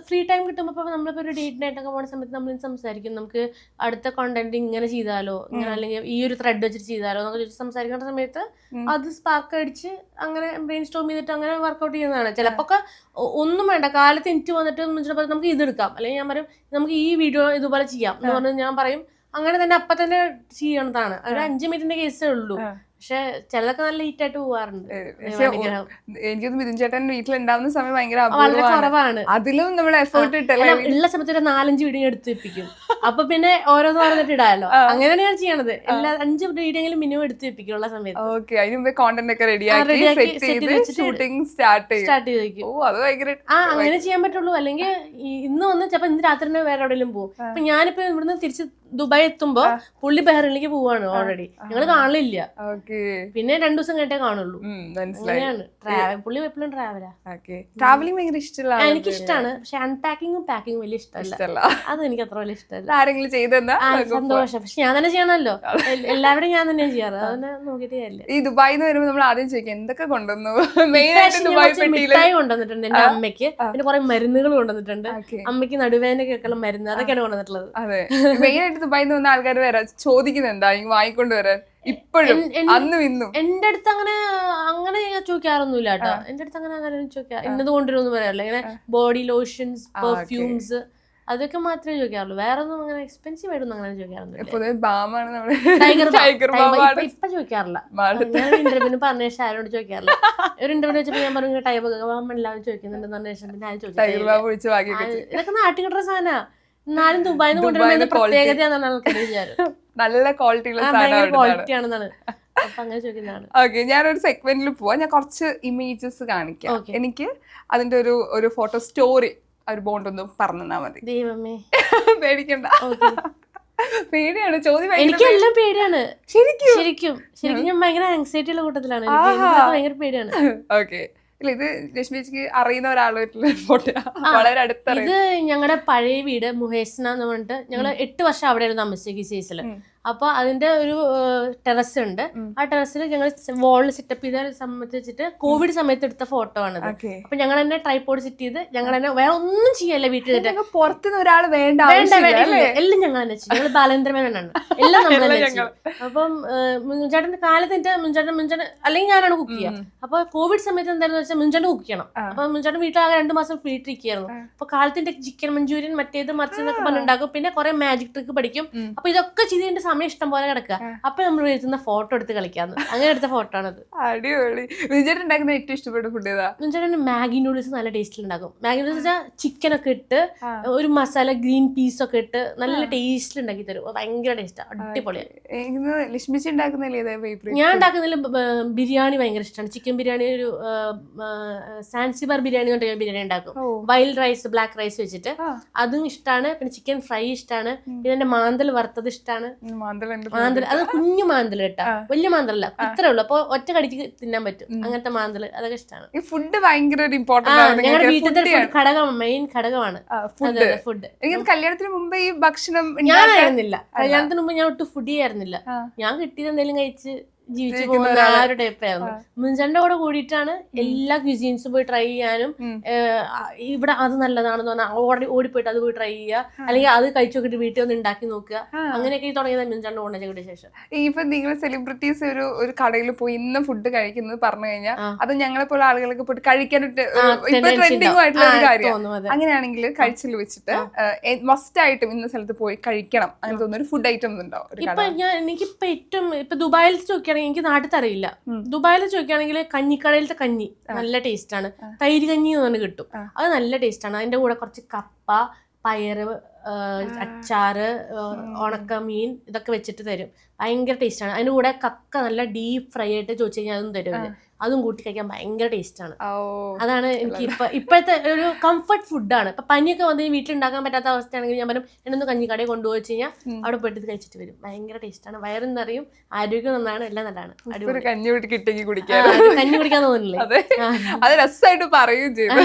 ഫ്രീ ടൈം കിട്ടുമ്പോൾ നമ്മളിപ്പോൾ ഒരു ഡേറ്റ് നൈറ്റൊക്കെ പോകുന്ന സമയത്ത് നമ്മൾ സംസാരിക്കും. നമുക്ക് അടുത്ത കോണ്ടന്റ് ഇങ്ങനെ ചെയ്താലോ, ഇങ്ങനെ അല്ലെങ്കിൽ ഈ ഒരു ത്രെഡ് വെച്ചിട്ട് ചെയ്താലോ എന്നൊക്കെ ചോദിച്ച് സംസാരിക്കേണ്ട സമയത്ത് അത് സ്പാർക്ക് അടിച്ച് അങ്ങനെ ബ്രെയിൻ സ്റ്റോം ചെയ്തിട്ട് അങ്ങനെ വർക്കൗട്ട് ചെയ്യുന്നതാണ്. ചിലപ്പോൾ ഒന്നും വേണ്ട, കാലത്ത് എനിക്ക് വന്നിട്ട് നമുക്ക് ഇതെടുക്കാം, അല്ലെങ്കിൽ ഞാൻ പറയും നമുക്ക് ഈ വീഡിയോ ഇതുപോലെ ചെയ്യാം എന്ന് പറഞ്ഞ് ഞാൻ പറയും. അങ്ങനെ തന്നെ അപ്പം തന്നെ ചെയ്യണതാണ്. ഒരു 5 മിനിറ്റിന്റെ കേസേ ഉള്ളൂ. പക്ഷെ ചിലതൊക്കെ നല്ല ഹീറ്റായിട്ട് പോവാറുണ്ട്. എനിക്കൊന്നും മിഥുൻ ചേട്ടൻ വീട്ടിലുണ്ടാവുന്ന സമയം ഭയങ്കര കുറവാണ്. അതിലും നമ്മൾ എഫേർട്ട് ഇട്ടല്ലേ ഉള്ള സമയത്ത് ഒരു 4-5 വീഡിയോ എടുത്ത് വെപ്പിക്കും. അപ്പൊ പിന്നെ ഓരോന്ന് പറഞ്ഞിട്ട് ഇടാലോ. അങ്ങനെയാണ് ഞാൻ ചെയ്യണത്. എല്ലാ 5 വീഡിയോയെങ്കിലും മിനിമം എടുത്ത് വെപ്പിക്കും ഉള്ള സമയത്ത്. ഓക്കെ, അതിന് മുമ്പേ കോണ്ടന്റ് ഒക്കെ റെഡിയാക്കി ഷൂട്ടിംഗ് സ്റ്റാർട്ട് ചെയ്ത് വെക്കും. അത് ഭയങ്കര അങ്ങനെ ചെയ്യാൻ പറ്റുള്ളൂ. അല്ലെങ്കിൽ ഇന്ന് വന്ന് ചിലപ്പോ ഇന്ന് രാത്രി തന്നെ വേറെ എവിടെയെങ്കിലും പോകും. അപ്പൊ ഞാനിപ്പോ ഇവിടുന്ന് തിരിച്ച് ദുബായ് എത്തുമ്പോ പുള്ളി ബഹ്റിനിലേക്ക് പോവാണ്. ഓൾറെഡി ഞങ്ങള് കാണില്ല. പിന്നെ 2 ദിവസം കഴിഞ്ഞേ കാണുള്ളൂ. പുള്ളി എപ്പോഴും ട്രാവലാ. ട്രാവലിംഗ് ഭയങ്കര ഇഷ്ടമാണ്. എനിക്കിഷ്ടമാണ്. പക്ഷെ അൺപാക്കിങ്ങും പാക്കിങ്ങും വലിയ ഇഷ്ടമല്ല. അത് എനിക്ക് അത്ര വലിയ ഇഷ്ടമല്ല. ആരെങ്കിലും ചെയ്തെന്നാ സന്തോഷം. പക്ഷെ ഞാൻ തന്നെ ചെയ്യണമല്ലോ. എല്ലാവരും ഞാൻ തന്നെ ചെയ്യാറ്. അതിനെ നോക്കിയിട്ട് കാര്യമില്ല. ഈ ദുബായിന്ന് വരുമ്പോ നമ്മൾ ആദ്യം ചോദിക്കും എന്തൊക്കെ കൊണ്ടുവന്നു. മിഠായി കൊണ്ടുവന്നിട്ടുണ്ട് എന്റെ അമ്മയ്ക്ക്. പിന്നെ കുറെ മരുന്നുകൾ കൊണ്ടുവന്നിട്ടുണ്ട്. അമ്മയ്ക്ക് നടുവേദനയ്ക്കൊക്കെയുള്ള മരുന്ന് അതൊക്കെയാണ് കൊണ്ടുവന്നിട്ടുള്ളത്. അതെ, മെയിൻ ആയിട്ട് ദുബായിന്ന് വന്ന ആൾക്കാർ വരാൻ ചോദിക്കുന്നത് എന്താ വാങ്ങിക്കൊണ്ട് വരാൻ ഇപ്പോഴും അന്നും ഇന്നും. എന്റെ അടുത്ത് അങ്ങനെ ചോദിക്കാറൊന്നുമില്ല കേട്ടോ. എന്റെ അടുത്ത് അങ്ങനെ ചോദിക്കാ ഇന്നത് കൊണ്ടുവരുമെന്ന് പറയാറില്ല. ഇങ്ങനെ ബോഡി ലോഷൻസ്, പെർഫ്യൂംസ് അതൊക്കെ മാത്രമേ ചോദിക്കാറുള്ളൂ. വേറെ ഒന്നും അങ്ങനെ എക്സ്പെൻസീവ് ആയിട്ടൊന്നും അങ്ങനെ ചോദിക്കാറൊന്നുമില്ല. പൊതുവെ ബാമാണ് നമ്മള് ടൈഗർ ഇപ്പൊ ചോദിക്കാറില്ല. ഞാൻ ഇന്റർവ്യൂവിന് പറഞ്ഞ ആരോട് ചോദിക്കാറില്ല. ഒരു ഇന്റർവ്യൂ വെച്ചപ്പോ ഞാൻ പറഞ്ഞു ടൈഗർ ബാം എല്ലാവരും ചോദിക്കുന്നുണ്ടെന്ന് പറഞ്ഞ ശേഷം പിന്നെ ആരും ചോദിച്ചില്ല. ഇതൊക്കെ നാട്ടിൽ സാധന. എന്നാലും ദുബായിന്ന് കൊണ്ടുവരുന്ന പ്രത്യേകതയാണെന്നാണ് ആൾക്കാർ വിചാരം. നല്ല ക്വാളിറ്റിയുള്ള ക്വാളിറ്റി ആണെന്നാണ്. അപ്പൊ അങ്ങനെ ചോദിക്കുന്നതാണ്. ഓക്കെ, ഞാനൊരു സെഗ്മെന്റിൽ പോവാം. ഞാൻ കുറച്ച് ഇമേജസ് കാണിക്കാം. എനിക്ക് അതിന്റെ ഒരു ഫോട്ടോ സ്റ്റോറി ഒരു ബോണ്ട് ഒന്ന് പറഞ്ഞു തന്നാ മതി. ദൈവമേ പേടിക്കണ്ട. പേടിയാണ് ചോദ്യം. എനിക്കെല്ലാം പേടിയാണ് ശരിക്കും ശരിക്കും ശരിക്കും. ഞാൻ ഭയങ്കര ആങ്സൈറ്റി ഉള്ള കൂട്ടത്തിലാണ്. ഭയങ്കര പേടിയാണ്. ഓക്കെ, ഇത് ലക്ഷ്മിക്ക് അറിയുന്ന ഒരാളുമായിട്ടുള്ള ഫോട്ടോ, വളരെ അടുത്ത. ഇത് ഞങ്ങളുടെ പഴയ വീട് മുഹേസ്ന എന്ന് പറഞ്ഞിട്ട് ഞങ്ങൾ 8 വർഷം അവിടെ ആയിരുന്നു താമസിച്ചത് ഗിസീസില്. അപ്പൊ അതിന്റെ ഒരു ടെറസ് ഉണ്ട്. ആ ടെറസിൽ ഞങ്ങൾ വാളിൽ സെറ്റപ്പ് ചെയ്ത സംബന്ധിച്ചിട്ട് കോവിഡ് സമയത്ത് എടുത്ത ഫോട്ടോ ആണത്. അപ്പൊ ഞങ്ങൾ തന്നെ ട്രൈപോഡ് സെറ്റ് ചെയ്ത് ഞങ്ങൾ തന്നെ വേറെ ഒന്നും ചെയ്യല്ല വീട്ടിൽ. പുറത്തുനിന്ന് ഒരാൾ വേണ്ട, എല്ലാം ഞങ്ങൾ തന്നെ ചെയ്യും. ഞങ്ങൾ ബാലേന്ദ്രമേനാണ് എല്ലാം നമ്മൾ തന്നെ ചെയ്യും. അപ്പം മുൻചേട്ടന്റെ കാലത്ത് മുൻചേട്ടൻ അല്ലെങ്കിൽ ഞാനാണ് കുക്ക് ചെയ്യുക. അപ്പൊ കോവിഡ് സമയത്ത് എന്തായിരുന്നു വെച്ചാൽ മുൻചേട്ടൻ കുക്ക് ചെയ്യണം. അപ്പൊ മുൻചേട്ടൻ വീട്ടിലാകെ 2 മാസം വീട്ടിലിരിക്കുകയായിരുന്നു. അപ്പൊ കാലത്തിന്റെ ചിക്കൻ മഞ്ചൂരിയൻ മറ്റേത് മറിച്ചെന്നൊക്കെ പറഞ്ഞുണ്ടാക്കും. പിന്നെ കുറെ മാജിക് ട്രിക്ക് പഠിക്കും. അപ്പൊ ഇതൊക്കെ ചെയ്തതിന്റെ സമയം ഇഷ്ടം പോലെ കിടക്കുക. അപ്പൊ നമ്മൾ എഴുതുന്ന ഫോട്ടോ എടുത്ത് കളിക്കാന്ന്. അങ്ങനെ എടുത്ത ഫോട്ടോ ആണത്. അടിപൊളി. വിജയൻ ഉണ്ടാക്കുന്ന ഏറ്റവും ഇഷ്ടപ്പെട്ട ഫുഡ് ഏതാ? വിജയൻ മാഗി നൂഡിൽസ് നല്ല ടേസ്റ്റിൽ ഉണ്ടാക്കും. മാഗി നൂഡിൽസ് വെച്ചാൽ ചിക്കൻ ഒക്കെ ഇട്ട് ഒരു മസാല ഗ്രീൻ പീസ് ഒക്കെ ഇട്ട് നല്ല ടേസ്റ്റിൽ ഉണ്ടാക്കി തരും. ഭയങ്കര ടേസ്റ്റാ, അടിപൊളിയാണ്. ലക്ഷ്മിച്ച് ഉണ്ടാക്കുന്നതിൽ ഞാൻ ഉണ്ടാക്കുന്നതിൽ ബിരിയാണി ഭയങ്കര ഇഷ്ടമാണ്. ചിക്കൻ ബിരിയാണി, ഒരു സാൻസിബാർ ബിരിയാണി കൊണ്ട് ബിരിയാണി ഉണ്ടാക്കും. വൈൽഡ് റൈസ്, ബ്ലാക്ക് റൈസ് വെച്ചിട്ട് അതും ഇഷ്ടമാണ്. പിന്നെ ചിക്കൻ ഫ്രൈ ഇഷ്ടമാണ്. പിന്നെ എന്റെ മാന്തൽ വറുത്തത് ഇഷ്ടമാണ്. മാന്തൽ അത് കുഞ്ഞു മാന്തൽ കേട്ടാ, വലിയ മാന്തലല്ല, ഇത്രേ ഉള്ളൂ. അപ്പൊ ഒറ്റ കടിക്ക് തിന്നാൻ പറ്റും. അങ്ങനത്തെ മാന്തൽ അതൊക്കെ ഇഷ്ടമാണ്. ഈ ഫുഡ് ഭയങ്കര ഇമ്പോർട്ടന്റ്. ഞങ്ങളുടെ വീട്ടിലത്തെ ഘടകം, മെയിൻ ഘടകമാണ് ഫുഡ്. കല്യാണത്തിന് മുമ്പ് ഈ ഭക്ഷണം ഞാൻ ആയിരുന്നില്ല. കല്യാണത്തിന് മുമ്പ് ഞാൻ ഒട്ടും ഫുഡി ആയിരുന്നില്ല. ഞാൻ കിട്ടിയത് എന്തെങ്കിലും കഴിച്ച് ജീവിച്ചു പോകുന്ന ആ ഒരു ടൈപ്പായിരുന്നു. മുൻചന്റെ കൂടെ കൂടിയിട്ടാണ് എല്ലാ ക്യൂസീൻസും പോയി ട്രൈ ചെയ്യാനും, ഇവിടെ അത് നല്ലതാണെന്ന് പറഞ്ഞാൽ ഓടിപ്പോയിട്ട് അത് പോയി ട്രൈ ചെയ്യുക, അല്ലെങ്കിൽ അത് കഴിച്ചു നോക്കിയിട്ട് വീട്ടിൽ ഒന്ന് ഉണ്ടാക്കി നോക്കുക. അങ്ങനെയൊക്കെ തുടങ്ങിയത് മുൻചന്റെ കൂടെ കൂടിയ ശേഷം. ഇപ്പൊ നിങ്ങൾ സെലിബ്രിറ്റീസ് ഒരു കടയിൽ പോയി ഇന്ന് ഫുഡ് കഴിക്കുന്നത് പറഞ്ഞു കഴിഞ്ഞാൽ അത് ഞങ്ങളെ പോലെ ആളുകൾക്ക് പോയിട്ട് കഴിക്കാനായിട്ട് ട്രെൻഡിങ് ആയിട്ടുള്ള ഒരു കാര്യം. അങ്ങനെയാണെങ്കിൽ കഴിച്ചിൽ വെച്ചിട്ട് മസ്റ്റ് ആയിട്ടും ഇന്ന സ്ഥലത്ത് പോയി കഴിക്കണം അങ്ങനെ തോന്നുന്ന ഒരു ഫുഡ് ഐറ്റം ഉണ്ടോ? എനിക്കിപ്പോ ഏറ്റവും ഇപ്പൊ ദുബായിൽ എനിക്ക് നാട്ടിൽ അറിയില്ല. ദുബായിൽ ചോദിക്കുകയാണെങ്കിൽ കഞ്ഞിക്കടയിലത്തെ കഞ്ഞി നല്ല ടേസ്റ്റ് ആണ്. തൈര് കഞ്ഞി എന്ന് പറഞ്ഞ് കിട്ടും. അത് നല്ല ടേസ്റ്റ് ആണ്. അതിന്റെ കൂടെ കുറച്ച് കപ്പ, പയറ്, അച്ചാറ്, ഉണക്കമീൻ ഇതൊക്കെ വെച്ചിട്ട് തരും. ഭയങ്കര ടേസ്റ്റ് ആണ്. അതിന്റെ കൂടെ കക്ക നല്ല ഡീപ്പ് ഫ്രൈ ആയിട്ട് ചോദിച്ചു കഴിഞ്ഞാൽ അതും തരും. അതും കൂട്ടി കഴിക്കാൻ ഭയങ്കര ടേസ്റ്റ് ആണ്. അതാണ് എനിക്ക് ഇപ്പോഴത്തെ ഒരു കംഫർട്ട് ഫുഡാണ്. ഇപ്പൊ പനിയൊക്കെ വന്ന് വീട്ടിലുണ്ടാക്കാൻ പറ്റാത്ത അവസ്ഥയാണെങ്കിൽ ഞാൻ പറയും എന്നൊന്ന് കഞ്ഞിക്കടയിൽ കൊണ്ടുപോയി കഴിഞ്ഞാൽ അവിടെ പോയിട്ട് കഴിച്ചിട്ട് വരും. ഭയങ്കര ടേസ്റ്റ് ആണ്. വയറും നിറയും, ആരോഗ്യം നന്നാണ്, എല്ലാം നല്ലതാണ്. കഞ്ഞി കുടിക്കാൻ തോന്നുന്നില്ലേ? അത് രസമായിട്ട് പറയുകയും ചെയ്തു.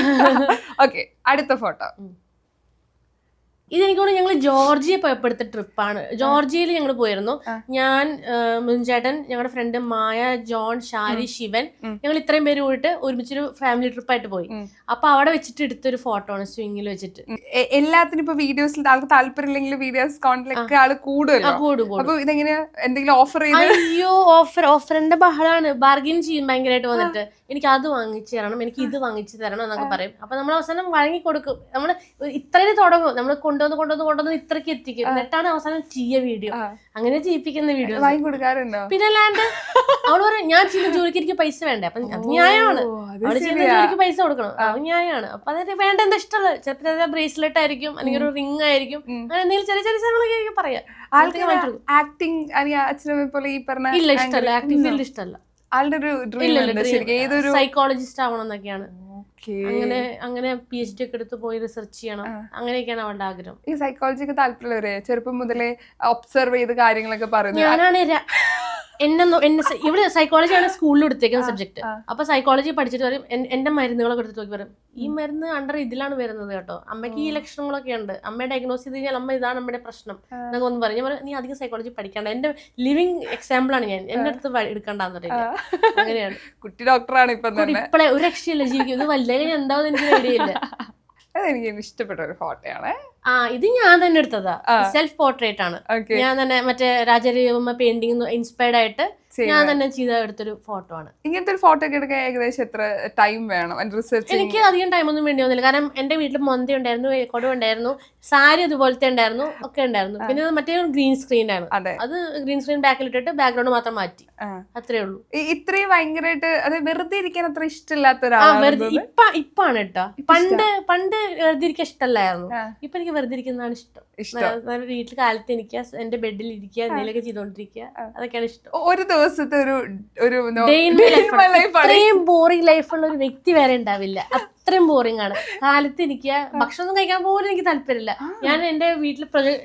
ഓക്കെ, അടുത്ത ഫോട്ടോ. ഇതെനിക്കോട് ഞങ്ങൾ ജോർജിയ പോയപ്പോൾ എടുത്ത ട്രിപ്പാണ്. ജോർജിയയിൽ ഞങ്ങൾ പോയിരുന്നു. ഞാൻ, മുൻചേട്ടൻ, ഞങ്ങളുടെ ഫ്രണ്ട് മായ, ജോൺ, ഷാരി, ശിവൻ, ഞങ്ങൾ ഇത്രയും പേര് കൂടിയിട്ട് ഒരുമിച്ചൊരു ഫാമിലി ട്രിപ്പായിട്ട് പോയി. അപ്പൊ അവിടെ വെച്ചിട്ട് എടുത്തൊരു ഫോട്ടോ ആണ് സ്വിങ്ങിൽ വെച്ചിട്ട്. എല്ലാത്തിനും ഇപ്പൊ വീഡിയോസിൽ ആൾക്ക് താല്പര്യമില്ലെങ്കിൽ വീഡിയോസ് കോണ്ടിലൊക്കെ ആള് കൂടും. അപ്പൊ ഇതെങ്ങനെയാ എന്തെങ്കിലും ഓഫർ ചെയ്ത്? അയ്യോ, ഓഫറിന്റെ ബഹളാണ്. ബാർഗിൻ ചെയ്യും ഭയങ്കരമായിട്ട് വന്നിട്ട്. എനിക്ക് അത് വാങ്ങിച്ചു തരണം, എനിക്ക് ഇത് വാങ്ങിച്ചു തരണം എന്നൊക്കെ പറയും. അപ്പൊ നമ്മൾ അവസാനം വഴങ്ങി കൊടുക്കും. നമ്മൾ ഇത്രയും തുടങ്ങും, നമ്മൾ കൊണ്ടുവന്ന് ഇത്രയ്ക്ക് എത്തിക്കും. എന്നിട്ടാണ് അവസാനം ചെയ്യ വീഡിയോ. അങ്ങനെ ചെയ്യിപ്പിക്കുന്ന വീഡിയോ വാങ്ങി കൊടുക്കാറുണ്ടോ? പിന്നെ അല്ലാണ്ട് അവള് പറയും ഞാൻ ചെയ്യുന്ന ജോലിക്ക് എനിക്ക് പൈസ വേണ്ടേ. അപ്പൊ അത് ന്യായമാണ്. അവള് ചെയ്യുന്ന ജോലിക്ക് പൈസ കൊടുക്കണം, അത് ന്യായമാണ്. അപ്പൊ അതായത് വേണ്ട എന്താ ഇഷ്ടമുള്ള ചിലപ്പോൾ ബ്രേസ്ലെറ്റ് ആയിരിക്കും, അല്ലെങ്കിൽ ഒരു റിംഗ് ആയിരിക്കും, അങ്ങനെ എന്തെങ്കിലും ചെറിയ ചെറിയ സാധനങ്ങളൊക്കെ പറയാം. ആക്ടിങ് അച്ഛനെ പോലെ ഈ പറഞ്ഞ ഇല്ല, ഇഷ്ടമല്ല. ആക്ടിംഗ് ഫീൽഡ് ഇഷ്ടമല്ല. ആളുടെ ഒരു സൈക്കോളജിസ്റ്റ് ആവണം എന്നൊക്കെയാണ്. അങ്ങനെ PhD ഒക്കെ എടുത്ത് പോയി റിസർച്ച് ചെയ്യണം, അങ്ങനെയൊക്കെയാണ് അവളുടെ ആഗ്രഹം. ഈ സൈക്കോളജി ഒക്കെ താല്പര്യമുള്ളവരെ ചെറുപ്പം മുതലേ ഒബ്സർവ് ചെയ്ത് കാര്യങ്ങളൊക്കെ പറയുന്നത്. ഞാനാണ് ഇവിടെ സൈക്കോളജിയാണ് സ്കൂളിൽ എടുത്തേക്കുന്ന സബ്ജക്ട്. അപ്പൊ സൈക്കോളജി പഠിച്ചിട്ട് പറയും എന്റെ മരുന്നുകളൊക്കെ എടുത്തിട്ട് നോക്കി പറയും ഈ മരുന്ന് അണ്ടർ ഇതിലാണ് വരുന്നത് കേട്ടോ, അമ്മയ്ക്ക് ഈ ലക്ഷണങ്ങളൊക്കെ ഉണ്ട്, അമ്മയെ ഡയഗ്നോസ് ചെയ്ത് കഴിഞ്ഞാൽ അമ്മ ഇതാണ് നമ്മുടെ പ്രശ്നം എന്നൊക്കെ ഒന്ന് പറയും. ഞാൻ പറയും നീ അധികം സൈക്കോളജി പഠിക്കണ്ട, എന്റെ ലിവിങ് എക്സാമ്പിൾ ആണ് ഞാൻ, എന്റെ അടുത്ത് എടുക്കണ്ടെന്ന് പറയും. അങ്ങനെയാണ്. കുട്ടി ഡോക്ടറാണ് ഇപ്പളെ ഒരു രക്ഷയില്ല ജീവിക്കും. ഇത് വല്ലതും എന്താവും എനിക്ക് ഐഡിയയില്ല. അതെനിക്ക് ഇഷ്ടപ്പെട്ട ഒരു ഫോട്ടോയാണ്. ഇത് ഞാൻ തന്നെ എടുത്തതാ, സെൽഫ് പോർട്രേറ്റ് ആണ്. ഞാൻ തന്നെ മറ്റേ രാജരവിവർമ്മ പെയിന്റിംഗ് ഇൻസ്പയർഡ് ആയിട്ട് ഞാൻ തന്നെ ചെയ്ത എടുത്തൊരു ഫോട്ടോ ആണ്. ഇങ്ങനത്തെ ഒരു ഫോട്ടോ ഒക്കെ എടുക്കാൻ ഏകദേശം എത്ര ടൈം വേണം? എനിക്ക് അധികം ടൈം ഒന്നും വേണ്ടി വന്നില്ല. കാരണം എന്റെ വീട്ടിൽ മൊന്ത ഉണ്ടായിരുന്നു, കുടം ഉണ്ടായിരുന്നു, സാരി അതുപോലത്തെ ഉണ്ടായിരുന്നു, ഒക്കെ ഉണ്ടായിരുന്നു. പിന്നെ മറ്റേ ഗ്രീൻ സ്ക്രീൻ ആണ്. അത് ഗ്രീൻ സ്ക്രീൻ ബാക്കിൽ ഇട്ടിട്ട് ബാക്ക്ഗ്രൗണ്ട് മാത്രം മാറ്റി, അത്രേ ഉള്ളൂ. ഇത്രയും ഭയങ്കരമായിട്ട് അത് വെറുതെ ഇരിക്കാൻ അത്ര ഇഷ്ടമില്ലാത്ത ഒരാളാണ്. ഇപ്പാണ് കേട്ടോ. പണ്ട് വെറുതെ ഇരിക്കാൻ ഇഷ്ടമല്ലായിരുന്നു. ഇപ്പൊ എനിക്ക് വെറുതെ ഇരിക്കുന്നതാണ് ഇഷ്ടം. വീട്ടിൽ കാലത്ത് എനിക്ക് എന്റെ ബെഡിൽ ഇരിക്കുക, എന്തെങ്കിലുമൊക്കെ ചെയ്തോണ്ടിരിക്കുക, അതൊക്കെയാണ് ഇഷ്ടം. ഒരു ദിവസത്തെ അത്രയും ബോറിംഗ് ലൈഫുള്ള ഒരു വ്യക്തി വേറെ ഉണ്ടാവില്ല. അത്രയും ബോറിംഗ് ആണ്. കാലത്ത് എനിക്ക് ഭക്ഷണം ഒന്നും കഴിക്കാൻ പോലും എനിക്ക് താല്പര്യമില്ല. ഞാൻ എന്റെ വീട്ടിൽ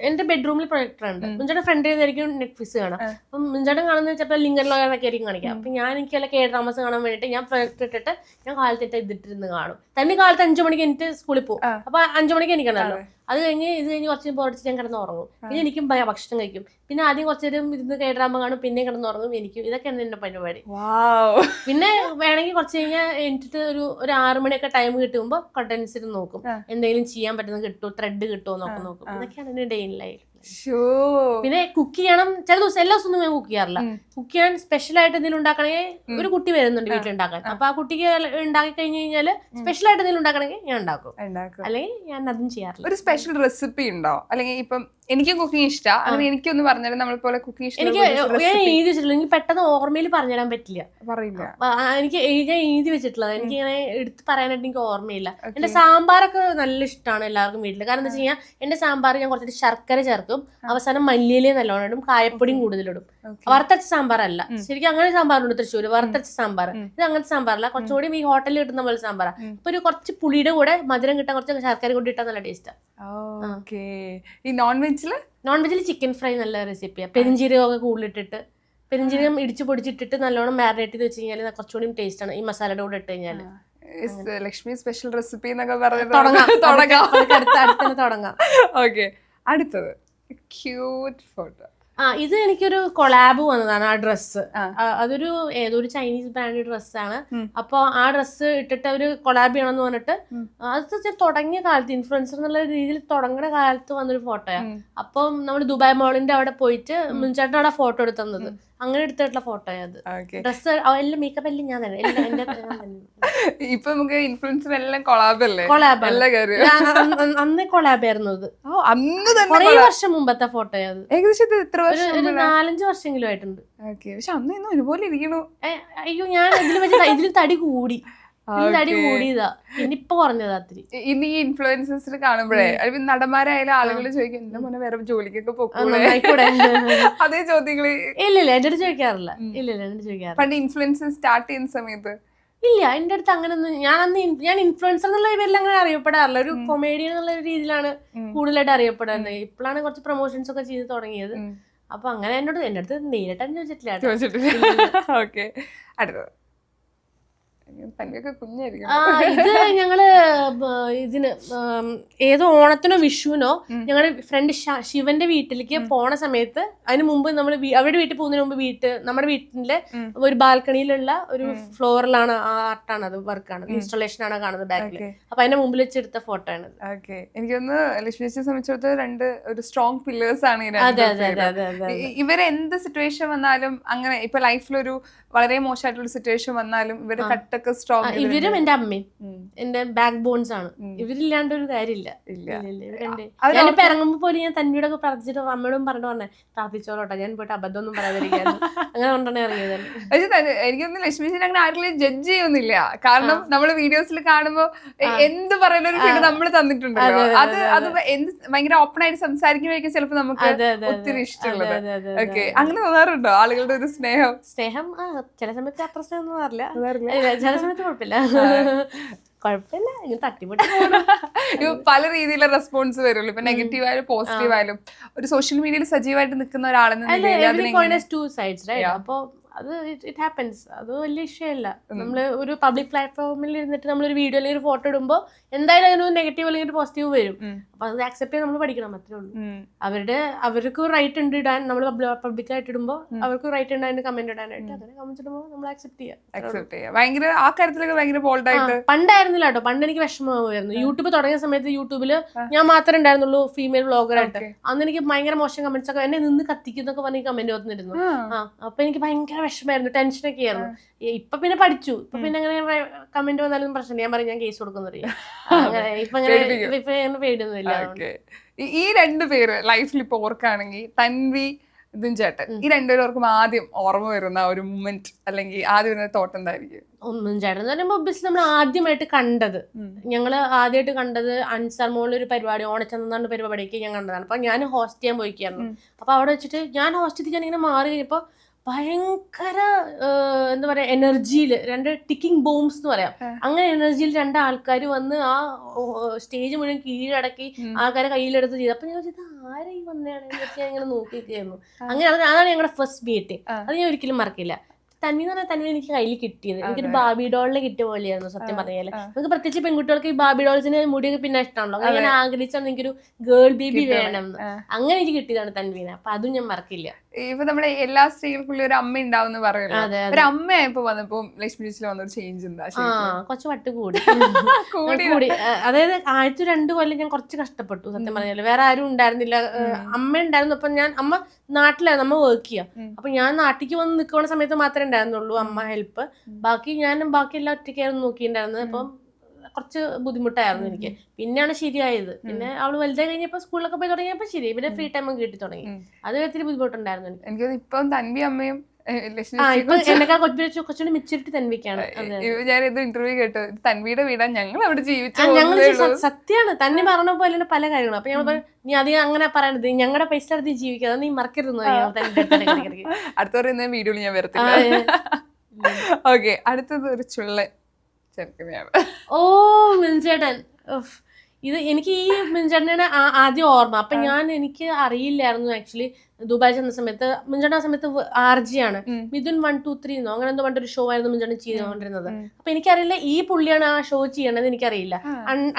എന്റെ ബെഡ്റൂമിൽ പ്രൊജക്ടർ ഉണ്ട്. മുഞ്ചേട്ടൻ ഫ്രണ്ട് ചെയ്തായിരിക്കും നെറ്റ്ഫ്ലിക്സ് കാണാം. അപ്പം മുഞ്ചേട്ടൻ കാണുന്ന ചിലപ്പോൾ ലിങ്കൻ ലോയൊക്കെ ആയിരിക്കും കാണിക്കാം. അപ്പൊ ഞാൻ എനിക്ക് വല്ല K-dramas കാണാൻ വേണ്ടിയിട്ട് ഞാൻ പ്രൊജക്ടർ ഇട്ടിട്ട് ഞാൻ കാലത്തിട്ട് ഇതിട്ടിരുന്ന് കാണും. തന്നെ കാലത്ത് 5 മണിക്ക് എനിക്ക് സ്കൂളിൽ പോകും. അപ്പൊ 5 മണിക്ക് എനിക്കണല്ലോ. അത് കഴിഞ്ഞ് കുറച്ച് പോടിച്ച് ഞാൻ കിടന്ന് ഉറങ്ങും. പിന്നെ എനിക്കും ഭക്ഷണം കഴിക്കും. പിന്നെ ആദ്യം കുറച്ചു നേരം ഇരുന്ന് K-drama കാണും, പിന്നെ കിടന്ന് ഉറങ്ങും. എനിക്കും ഇതൊക്കെയാണ് എന്റെ പരിപാടി. പിന്നെ വേണമെങ്കിൽ കുറച്ച് കഴിഞ്ഞാൽ എനിക്ക് ഒരു 6 മണിയൊക്കെ ടൈം കിട്ടുമ്പോൾ കണ്ടൻസ് ഇരുന്ന് നോക്കും, എന്തെങ്കിലും ചെയ്യാൻ പറ്റുന്നത് കിട്ടുമോ, ത്രെഡ് കിട്ടുമോ നോക്കും. ഇതൊക്കെയാണ് എന്റെ ഡേ ഇൻ ലൈഫ്. പിന്നെ കുക്ക് ചെയ്യണം. ചില ദിവസം എല്ലാ ദിവസവും ഞാൻ കുക്ക് ചെയ്യാറില്ല. കുക്ക് ചെയ്യാൻ സ്പെഷ്യൽ ആയിട്ട് എന്തെങ്കിലും ഉണ്ടാക്കണമെങ്കിൽ ഒരു കുട്ടി വരുന്നുണ്ട് വീട്ടിലുണ്ടാക്കാൻ. അപ്പൊ ആ കുട്ടിക്ക് ഉണ്ടാക്കി കഴിഞ്ഞ് കഴിഞ്ഞാൽ സ്പെഷ്യൽ ആയിട്ട് എന്തെങ്കിലും ഉണ്ടാക്കണമെങ്കിൽ ഞാൻ ഉണ്ടാക്കും, അല്ലെങ്കിൽ ഞാൻ അതും ചെയ്യാറില്ല. ഒരു സ്പെഷ്യൽ റെസിപ്പി ഉണ്ടോ? അല്ലെങ്കിൽ ഇപ്പം എനിക്കും കുക്കിംഗ് ഇഷ്ടമാണ്, അങ്ങനെ എനിക്കൊന്ന് പറഞ്ഞാലും നമ്മളെ പോലെ കുക്കിംഗ് ഇഷ്ടം. എനിക്ക് ഞാൻ എഴുതി വെച്ചിട്ടില്ല, എനിക്ക് പെട്ടെന്ന് ഓർമ്മയിൽ പറഞ്ഞുതരാൻ പറ്റില്ല. എനിക്ക് ഞാൻ എഴുതി വെച്ചിട്ടുള്ളത് എനിക്ക് ഇങ്ങനെ എടുത്ത് പറയാനായിട്ട് എനിക്ക് ഓർമ്മയില്ല. എന്റെ സാമ്പാറൊക്കെ നല്ല ഇഷ്ടമാണ് എല്ലാവർക്കും വീട്ടിൽ. കാരണം എന്താ വെച്ച് കഴിഞ്ഞാൽ എന്റെ സാമ്പാർ ഞാൻ കുറച്ചിട്ട് ശർക്കര ചേർക്കും, അവസാനം മല്ലിയിലേ നല്ലോണം ഇടും, കായപ്പൊടിയും കൂടുതലിടും. വറുത്തരച്ച സാമ്പാറല്ല, ശരിക്കും അങ്ങനെ സാമ്പാറുണ്ട് തൃശ്ശൂര്, വറുത്തരച്ച സാമ്പാർ. ഇത് അങ്ങനത്തെ സാമ്പാറല്ല, കുറച്ചുകൂടി ഈ ഹോട്ടലിൽ കിട്ടുന്ന പോലെ സാമ്പാറാ. ഇപ്പൊ ഒരു കുറച്ച് പുളിയുടെ കൂടെ മധുരം കിട്ടാൻ കുറച്ച് ശർക്കര കൂടി ഇട്ടാൽ നല്ല ടേസ്റ്റാ. ഈ നോൺ വെജിൽ ചിക്കൻ ഫ്രൈ നല്ല റെസിപ്പിയാണ്. പെരിഞ്ചീരകമൊക്കെ കൂടുതലിട്ടിട്ട്, പെരിഞ്ചീരകം ഇടിച്ച് പൊടിച്ചിട്ടിട്ട് നല്ലോണം മാരിനേറ്റ് ചെയ്ത് വെച്ച് കഴിഞ്ഞാൽ കുറച്ചുകൂടി ടേസ്റ്റ് ആണ് ഈ മസാലയുടെ കൂടെ ഇട്ട് കഴിഞ്ഞാൽ. ലക്ഷ്മി സ്പെഷ്യൽ റെസിപ്പി എന്നൊക്കെ പറഞ്ഞ് തുടങ്ങാം. ഓക്കെ, അടുത്തത് ക്യൂട്ട് ഫോട്ടോ. ഇത് എനിക്കൊരു കൊളാബ് വന്നതാണ്. ആ ഡ്രസ്സ് അതൊരു ഏതൊരു ചൈനീസ് ബ്രാൻഡ് ഡ്രസ്സാണ്. അപ്പൊ ആ ഡ്രസ്സ് ഇട്ടിട്ട് അവര് കൊളാബ് ചെയ്യണമെന്ന് പറഞ്ഞിട്ട് അത് തുടങ്ങിയ കാലത്ത് ഇൻഫ്ലുവൻസർ എന്നുള്ള രീതിയിൽ തുടങ്ങുന്ന കാലത്ത് വന്നൊരു ഫോട്ടോയാ. അപ്പം നമ്മൾ ദുബായ് മോളിന്റെ അവിടെ പോയിട്ട് മുൻചേട്ടൻ അവിടെ ഫോട്ടോ എടുത്തത്, അങ്ങനെ എടുത്തിട്ടുള്ള ഫോട്ടോയാ അത്. ഡ്രസ്സ് എല്ലാം മേക്കപ്പ് എല്ലാം ഞാൻ തന്നെ. ഇപ്പൊ നമുക്ക് ഇൻഫ്ലുവൻസർ എല്ലാം കൊളാബ് അന്നേ കൊളാബ് ആയിരുന്നു അത്. കുറേ വർഷം മുമ്പത്തെ ഫോട്ടോയാ അത്. ഏകദേശം ഒരു 4-5 വർഷമെങ്കിലും ആയിട്ടുണ്ട്. പക്ഷെ അന്ന് ഒരുപോലെ ഇരിക്കണു. അയ്യോ, ഞാൻ ഇതിലും തടി കൂടി, കൂടിയതാ, പിന്നെ ഇപ്പൊ കുറഞ്ഞതാ ഒത്തിരി. ഇന്ന് ഈ ഇൻഫ്ലുവൻസേഴ്സിൽ കാണുമ്പോഴേ നടന്മാരായാലും ആളുകൾ ചോദിക്കും, എന്താ മോനെ വേറെ ജോലിക്കൊക്കെ പോകൂടെ, അതേ ചോദ്യങ്ങള്. ഇല്ല എന്റെ അടുത്ത് ചോദിക്കാറില്ല. ചോദിക്കാറില്ല. പണ്ട് ഇൻഫ്ലുവൻസർ സ്റ്റാർട്ട് ചെയ്യുന്ന സമയത്ത് ഇല്ല, എന്റെ അടുത്ത് അങ്ങനൊന്നും. ഞാൻ ഇൻഫ്ലുവൻസർ എന്നുള്ള പേരിൽ അങ്ങനെ അറിയപ്പെടാറില്ല. ഒരു കൊമേഡിയൻ എന്നുള്ള രീതിയിലാണ് കൂടുതലായിട്ട് അറിയപ്പെടുന്നത്. ഇപ്പോഴാണ് കുറച്ച് പ്രൊമോഷൻസ് ഒക്കെ ചെയ്ത് തുടങ്ങിയത്. അപ്പൊ അങ്ങനെ എന്റെ അടുത്ത് നേരിട്ടാണ് ചോദിച്ചിട്ടില്ല. ഓക്കെ, അടുത്തത്. ഇത് ഞങ്ങള് ഇതിന് ഏതോ ഓണത്തിനോ വിഷുവിനോ ഞങ്ങളുടെ ഫ്രണ്ട് ശിവന്റെ വീട്ടിലേക്ക് പോണ സമയത്ത്, അതിന് മുമ്പ് നമ്മൾ അവരുടെ വീട്ടിൽ പോകുന്നതിന് മുമ്പ് നമ്മുടെ വീട്ടിലെ ഒരു ബാൽക്കണിയിലുള്ള ഒരു ഫ്ലോറിലാണ് ആർട്ടാണ്, അത് വർക്കാണ്, ഇൻസ്റ്റലേഷൻ ആണ് കാണുന്നത് ബാക്കിൽ. അപ്പൊ അതിന്റെ മുമ്പിൽ വെച്ചെടുത്ത ഫോട്ടോ ആണ്. എനിക്കൊന്ന് ലക്ഷ്മി സംബന്ധിച്ചിടത്തോളം ഒരു സ്ട്രോങ് പില്ലേഴ്സ് ആണ്. ഇവരെന്ത് സിറ്റുവേഷൻ വന്നാലും, അങ്ങനെ ഇപ്പൊ ലൈഫിലൊരു വളരെ മോശമായിട്ടുള്ള സിറ്റുവേഷൻ വന്നാലും ഇവര് കട്ടൊക്കെ സ്ട്രോങ്. ഇവരും എന്റെ അമ്മയും എന്റെ ബാക്ക് ബോൺസ് ആണ്. ഇവരില്ലാണ്ട് ഒരു കാര്യമില്ല. ഞാനിപ്പോ ഇറങ്ങുമ്പോ പോലും ഞാൻ തന്നോടൊക്കെ പ്രാർത്ഥിച്ചിട്ട് അമ്മയോടും പറഞ്ഞേ പ്രാർത്ഥിച്ചോളോട്ടെ, ഞാൻ പോയിട്ട് അബദ്ധമൊന്നും പറയാതിരിക്കാൻ, അങ്ങനെ കൊണ്ടാണ് ഇറങ്ങിയത്. എനിക്കൊന്നും ലക്ഷ്മി അങ്ങനെ ആരെങ്കിലും ജഡ്ജ് ചെയ്യുന്നില്ല. കാരണം നമ്മള് വീഡിയോസിൽ കാണുമ്പോ എന്ത് പറയുന്ന ഒരു ഫീഡ് നമ്മൾ തന്നിട്ടുണ്ടല്ലോ, അത് എന്ത് ഭയങ്കര ഓപ്പൺ ആയിട്ട് സംസാരിക്കുമ്പോഴേക്കും ചിലപ്പോ നമുക്ക് ഒത്തിരി ഇഷ്ടമുള്ളത്. ഓക്കെ, അങ്ങനെ തോന്നാറുണ്ടോ ആളുകളുടെ ഒരു സ്നേഹം? ചില സമയത്ത് അത്ര സ്നേഹം തോന്നാറില്ല, ചില സമയത്ത് കുഴപ്പമില്ല. തട്ടിമുട്ടി പല രീതിയിലുള്ള റെസ്പോൺസ് വരുള്ളൂ. ഇപ്പൊ നെഗറ്റീവ് ആയാലും പോസിറ്റീവ് ആയാലും ഒരു സോഷ്യൽ മീഡിയയിൽ സജീവമായിട്ട് നിൽക്കുന്ന ഒരാളെന്ന്. അപ്പൊ അത് ഇറ്റ് ഹാപ്പൻസ്. അത് വലിയ ഇഷ്യല്ല. നമ്മള് ഒരു പബ്ലിക് പ്ലാറ്റ്ഫോമിൽ ഇരുന്നിട്ട് നമ്മളൊരു വീഡിയോ അല്ലെങ്കിൽ ഒരു ഫോട്ടോ ഇടുമ്പോൾ എന്തായാലും അതിനൊരു നെഗറ്റീവ് അല്ലെങ്കിൽ ഒരു പോസിറ്റീവ് വരും. അപ്പൊ അത് ആക്സെപ്റ്റ് ചെയ്യാൻ നമ്മൾ പഠിക്കണം, അത്രേ ഉള്ളൂ. അവർക്ക് റൈറ്റ് ഉണ്ട് ഇടാൻ. നമ്മൾ പബ്ലിക് ആയിട്ട് ഇടുമ്പോൾ അവർക്ക് റൈറ്റ് ഉണ്ട് അതിന് കമന്റ് ഇടാനായിട്ട്. അങ്ങനെ കമന്റ് ഇടുമ്പോൾ നമ്മൾ ആക്സെപ്റ്റ് ചെയ്യാം. ഭയങ്കര ആ കാര്യത്തിലൊക്കെ ഭയങ്കര ബോൾഡായിട്ട്. പണ്ടായിരുന്നില്ല കേട്ടോ, പണ്ട് എനിക്ക് വിഷമമായിരുന്നു. യൂട്യൂബ് തുടങ്ങിയ സമയത്ത് യൂട്യൂബില് ഞാൻ മാത്രമേ ഉണ്ടായിരുന്നുള്ളൂ ഫീമെയിൽ വ്ളോഗറായിട്ട്. അന്ന് എനിക്ക് ഭയങ്കര മോശം കമന്റ്സ് ഒക്കെ, എന്നെ നിന്ന് കത്തിക്കുന്നൊക്കെ പറഞ്ഞ് കമന്റ് വന്നിരുന്നു. അപ്പൊ എനിക്ക് ഭയങ്കര വിഷമായിരുന്നു, ടെൻഷനൊക്കെ ആയിരുന്നു. ഇപ്പൊ പിന്നെ പഠിച്ചു, ഇപ്പൊ പിന്നെ അങ്ങനെ കമന്റ് വന്നാലും പ്രശ്നമില്ല, ഞാൻ പറയും ഞാൻ കേസ് കൊടുക്കുന്നറിയാം. അങ്ങനെ ഇപ്പൊ അങ്ങനെ പേടിയൊന്നുമില്ല. ഈ രണ്ടുപേര് ലൈഫിൽ ഇപ്പൊ ഓർക്കാണെങ്കിൽ തൻവി ഇതും ചേട്ടൻ, ഈ രണ്ടുപേർക്കും ആദ്യം ഓർമ്മ വരുന്ന ഒരു മൊമെന്റ് അല്ലെങ്കിൽ ആദ്യം വരുന്ന തോട്ട് എന്തായിരിക്കും? ഒന്നും ചേട്ടൻ എന്ന് പറയുമ്പോൾ ഒബ്വിയസ്ലി നമ്മൾ ആദ്യമായിട്ട് കണ്ടത്, ഞങ്ങള് ആദ്യമായിട്ട് കണ്ടത് അൻസാർ മോളിൽ ഒരു പരിപാടി, ഓണച്ചന്ത പരിപാടിക്ക് ഞാൻ കണ്ടതാണ്. അപ്പൊ ഞാൻ ഹോസ്റ്റ് ചെയ്യാൻ പോയിക്കായിരുന്നു. അപ്പൊ അവിടെ വെച്ചിട്ട് ഞാൻ ഹോസ്റ്റ് ചെയ്ത് ഞാൻ ഇങ്ങനെ മാറി കഴിഞ്ഞപ്പോ ഭയങ്കര എന്താ പറയാ എനർജിയില് രണ്ട് ടിക്കിംഗ് ബോംബ്സ് എന്ന് പറയാം, അങ്ങനെ എനർജിയിൽ രണ്ട് ആൾക്കാർ വന്ന് ആ സ്റ്റേജ് മുഴുവൻ കീഴടക്കി ആൾക്കാരെ കയ്യിലെടുത്ത് ചെയ്ത്. അപ്പൊ ഞാൻ ഇത് ആരായി വന്നതാണെന്ന് വെച്ചാൽ ഞാൻ ഇങ്ങനെ നോക്കിയിരിക്കുന്നു. അങ്ങനെ അതാണ് ഞങ്ങളുടെ ഫസ്റ്റ് മീറ്റിംഗ്. അത് ഞാൻ ഒരിക്കലും മറക്കില്ല. തന്വി എന്ന് പറഞ്ഞാൽ തന്വി എനിക്ക് കയ്യിൽ കിട്ടിയത് എനിക്കൊരു ബാബി ഡോളിനെ കിട്ടിയ പോലെയായിരുന്നു സത്യം പറഞ്ഞാല്. നമുക്ക് പ്രത്യേകിച്ച് പെൺകുട്ടികൾക്ക് ഈ ബാബി ഡോൾസിന് മുടിയൊക്കെ പിന്നെ ഇഷ്ടമാണല്ലോ, അങ്ങനെ ഞാൻ ആഗ്രഹിച്ചാണ് എനിക്കൊരു ഗേൾ ബേബി വേണം, അങ്ങനെ എനിക്ക് കിട്ടിയതാണ് തന്വീനെ. അപ്പൊ അതും ഞാൻ മറക്കില്ല. ഇപ്പൊ നമ്മുടെ എല്ലാ സ്ത്രീകൾക്കുള്ള ഒരു അമ്മ ഉണ്ടാവും പറയുന്നത്, ഒരു അമ്മയായപ്പോ വന്നപ്പോ ലക്ഷ്മി ചേച്ചിയിൽ വന്നൊരു ചേഞ്ച് എന്താ? കുറച്ച് വട്ട് കൂടി കൂടി, അതായത് ആദ്യത്തെ 2 കൊല്ലം ഞാൻ കുറച്ച് കഷ്ടപ്പെട്ടു സത്യം പറഞ്ഞാല്. വേറെ ആരും ഉണ്ടായിരുന്നില്ല, അമ്മ ഉണ്ടായിരുന്നു. അപ്പൊ ഞാൻ അമ്മ നാട്ടിലാണ്, നമ്മ വർക്ക് ചെയ്യാം. അപ്പൊ ഞാൻ നാട്ടിലേക്ക് വന്ന് നിൽക്കുന്ന സമയത്ത് മാത്രമേ ഉണ്ടായിരുന്നുള്ളൂ അമ്മ ഹെൽപ്പ്. ബാക്കി എല്ലാം ഒറ്റയ്ക്കായിരുന്നു നോക്കിയിട്ടുണ്ടായിരുന്നത്. അപ്പം കുറച്ച് ബുദ്ധിമുട്ടായിരുന്നു എനിക്ക്. പിന്നെയാണ് ശരിയായത്. പിന്നെ അവള് വലുതായി കഴിഞ്ഞപ്പോ സ്കൂളിലൊക്കെ പോയി തുടങ്ങിയപ്പോ ശരി, പിന്നെ ഫ്രീ ടൈം കിട്ടി തുടങ്ങി. അത് ഒത്തിരി ബുദ്ധിമുട്ടുണ്ടായിരുന്നു എനിക്ക്. ഇപ്പം തൻവി അമ്മയും കുറച്ചുകൂടി മെച്ചൂരിറ്റി തൻവിക്കാണ്. ഞാനിത് ഇന്റർവ്യൂ കേട്ടു, തൻവിയുടെ വീടാ, ഞങ്ങൾ അവിടെ സത്യമാണ്. തന്നെ പറഞ്ഞ പോലെ പല കാര്യങ്ങളും. അപ്പൊ ഞങ്ങൾ നീ അധികം അങ്ങനെ പറയണത്, ഞങ്ങളുടെ പൈസ എടുത്ത് ജീവിക്കാതെ നീ മറക്കരുത്. അടുത്ത പറയുന്ന വീഡിയോയിൽ ഞാൻ വരത്തില്ല. ഓക്കെ, അടുത്തത് ഒരു ചുള്ളൻ ചെറുക്കനെയാണ്. ഓ മിൻചേട്ടൻ, ഇത് എനിക്ക് ഈ മിൻചേട്ടനെ ആദ്യം ഓർമ്മ. അപ്പൊ എനിക്ക് അറിയില്ലായിരുന്നു ആക്ച്വലി ദുബായ് ചെന്ന സമയത്ത്. മിൻചേട്ടൻ ആ സമയത്ത് RJ ആണ്, മിഥുൻ 1, 2, 3 എന്നോ അങ്ങനെ എന്തോ പറഞ്ഞൊരു ഷോ ആയിരുന്നു മിൻചേട്ടൻ ചെയ്തുകൊണ്ടിരുന്നത്. അപ്പൊ എനിക്കറിയില്ല ഈ പുള്ളിയാണ് ആ ഷോ ചെയ്യണത്, എനിക്കറിയില്ല.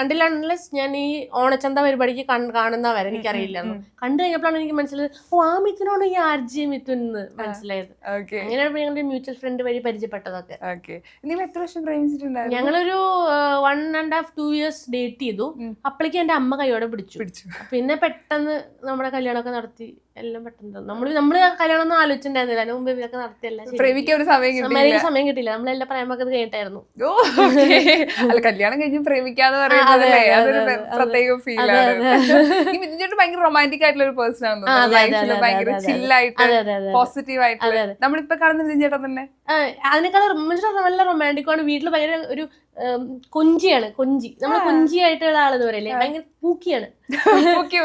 അണ്ടിൽ അൺലെസ് ഞാൻ ഈ ഓണച്ചന്ത പരിപാടിക്ക് കാണുന്ന വരെ എനിക്കറിയില്ലായിരുന്നു. കണ്ടു കഴിഞ്ഞപ്പോഴാണ് എനിക്ക് മനസ്സിലായത്, ഓ ആ മിഥുനാണ് ഈ RJ മിഥുൻ എന്ന് മനസ്സിലായത്. അങ്ങനെയാണ് ഞങ്ങളുടെ മ്യൂച്വൽ ഫ്രണ്ട് വഴി പരിചയപ്പെട്ടതൊക്കെ. എത്ര വർഷം പ്രേമിച്ചിട്ടുണ്ടായിരുന്നു? ഞങ്ങളൊരു 1.5 2 years ഡേറ്റ് ചെയ്തു. അപ്പോഴേക്കും എന്റെ അമ്മ കൈയോടെ പിടിച്ചു. പിന്നെ പെട്ടെന്ന് നമ്മുടെ കല്യാണമൊക്കെ നടത്തി, എല്ലാം പെട്ടെന്ന്. നമ്മള് കല്യാണം ഒന്നും ആലോചിച്ചിട്ടുണ്ടായിരുന്നില്ല, അതിന് മുമ്പ് ഇവരൊക്കെ നടത്തിയല്ല. സമയം കിട്ടില്ല, നമ്മളെല്ലാം പ്രേമൊക്കെ കഴിഞ്ഞിട്ടായിരുന്നു. കല്യാണം കഴിഞ്ഞ് പ്രേമിക്കാന്ന് പറയുന്നത് പ്രത്യേക ഫീൽ ആണ്. ഈ മിഥുൻ ഭയങ്കര റൊമാൻറ്റിക് ആയിട്ടുള്ള ഒരു പേഴ്സൺ ആണ്, ഭയങ്കര ചില്ലായിട്ട് പോസിറ്റീവ് ആയിട്ട്. നമ്മളിപ്പോ കാണുന്ന മിഥുൻ ചേട്ടൻ തന്നെ അതിനേക്കാൾ നല്ല റൊമാൻറ്റിക് ആണ്. വീട്ടിൽ ഭയങ്കര ഒരു കൊഞ്ചിയാണ്, നമ്മള് കൊഞ്ചിയായിട്ടുള്ള ആളെന്ന് പറയല്ലേ, ഭയങ്കര പൂക്കിയാണ്, പൂക്കി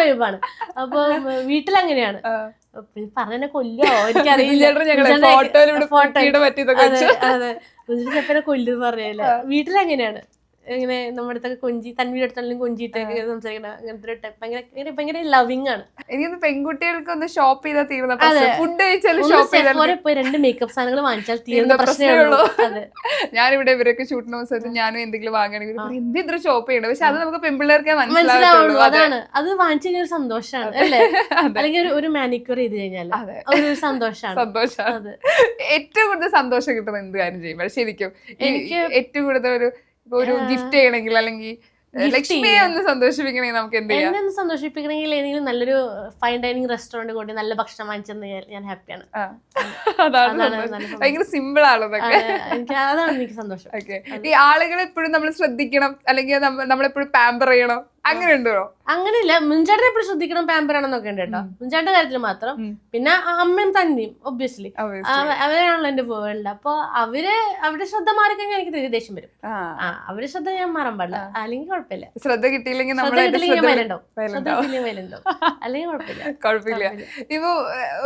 വൈബാണ്. അപ്പൊ വീട്ടിലങ്ങനെയാണ്. പറഞ്ഞ കൊല്ലോ എനിക്കറിയില്ല, ചെപ്പനെ കൊല്ലു പറയല്ല. വീട്ടിലങ്ങനെയാണ്, ഇങ്ങനെ നമ്മുടെ അടുത്തൊക്കെ കൊഞ്ചി, തന്വിയുടെ അടുത്താണെങ്കിലും കൊഞ്ചിട്ടൊക്കെ സംസാരിക്കണം. അങ്ങനത്തെ ഭയങ്കര ലവിങ് ആണ്. എനിക്കൊന്ന് പെൺകുട്ടികൾക്ക് ഒന്ന് ഷോപ്പ് ചെയ്താൽ തീർന്ന ഫുഡ് കഴിച്ചാലും പോയി 2 മേക്കപ്പ് സാധനങ്ങൾ വാങ്ങിച്ചാൽ തീർന്ന പ്രശ്നമുള്ളൂ. ഞാനിവിടെ ഇവരൊക്കെ ഷൂട്ടിന് ദിവസത്തിൽ ഞാനും എന്തെങ്കിലും വാങ്ങണമെങ്കിൽ എന്തിത്ര ഷോപ്പ് ചെയ്യണം, പക്ഷെ അത് നമുക്ക് പെൺപിള്ളേർക്കേ മനസ്സിലാവുള്ളൂ. അതാണ്, അത് വാങ്ങിച്ചു കഴിഞ്ഞാൽ ഒരു സന്തോഷമാണ് അല്ലേ? അല്ലെങ്കിൽ ഒരു മാനിക്യൂർ ചെയ്ത് കഴിഞ്ഞാൽ ഒരു സന്തോഷമാണ്. ഏറ്റവും കൂടുതൽ സന്തോഷം കിട്ടുന്ന എന്ത് കാര്യം ചെയ്യുമ്പോൾ ശരിക്കും എനിക്ക് ഏറ്റവും കൂടുതൽ ഒരു ഗിഫ്റ്റ് ചെയ്യണമെങ്കിൽ അല്ലെങ്കിൽ ലക്ഷ്മിയെ ഒന്ന് സന്തോഷിപ്പിക്കണമെങ്കിൽ നമുക്ക് എന്ത് ചെയ്യാം? എന്നെ ഒന്ന് സന്തോഷിപ്പിക്കണമെങ്കിൽ ഏതെങ്കിലും നല്ലൊരു ഫൈൻ ഡൈനിങ് റെസ്റ്റോറന്റ് കൊണ്ട് നല്ല ഭക്ഷണം വാങ്ങിച്ചെന്ന് ഞാൻ ഹാപ്പിയാണ്. ഭയങ്കര സിമ്പിൾ ആണ് അതാണ് എനിക്ക് സന്തോഷം. ഈ ആളുകളെ എപ്പോഴും നമ്മൾ ശ്രദ്ധിക്കണം അല്ലെങ്കിൽ നമ്മളെപ്പോഴും പാമ്പർ ചെയ്യണം, അങ്ങനെ ഉണ്ടോ? അങ്ങനെയില്ല, മുൻചാട്ടനെ എപ്പോഴും ശ്രദ്ധിക്കണം, പാമ്പർ ആണെന്നൊക്കെ ഉണ്ട് കേട്ടോ, മുൻചാട്ടന്റെ കാര്യത്തിൽ മാത്രം. പിന്നെ അമ്മയും തന്നെയും ഒബ്വിയസ്ലി അവരാണല്ലോ എന്റെ വേൾഡ്. അപ്പൊ അവരുടെ ശ്രദ്ധ മാറിക്കഴിഞ്ഞാൽ എനിക്ക് ദേഷ്യം വരും. അവരുടെ ശ്രദ്ധ ഞാൻ മാറാൻ പാടില്ല, അല്ലെങ്കിൽ കുഴപ്പമില്ല. ശ്രദ്ധ കിട്ടിയില്ലെങ്കിൽ അല്ലെങ്കിൽ കുഴപ്പമില്ല. ഇപ്പൊ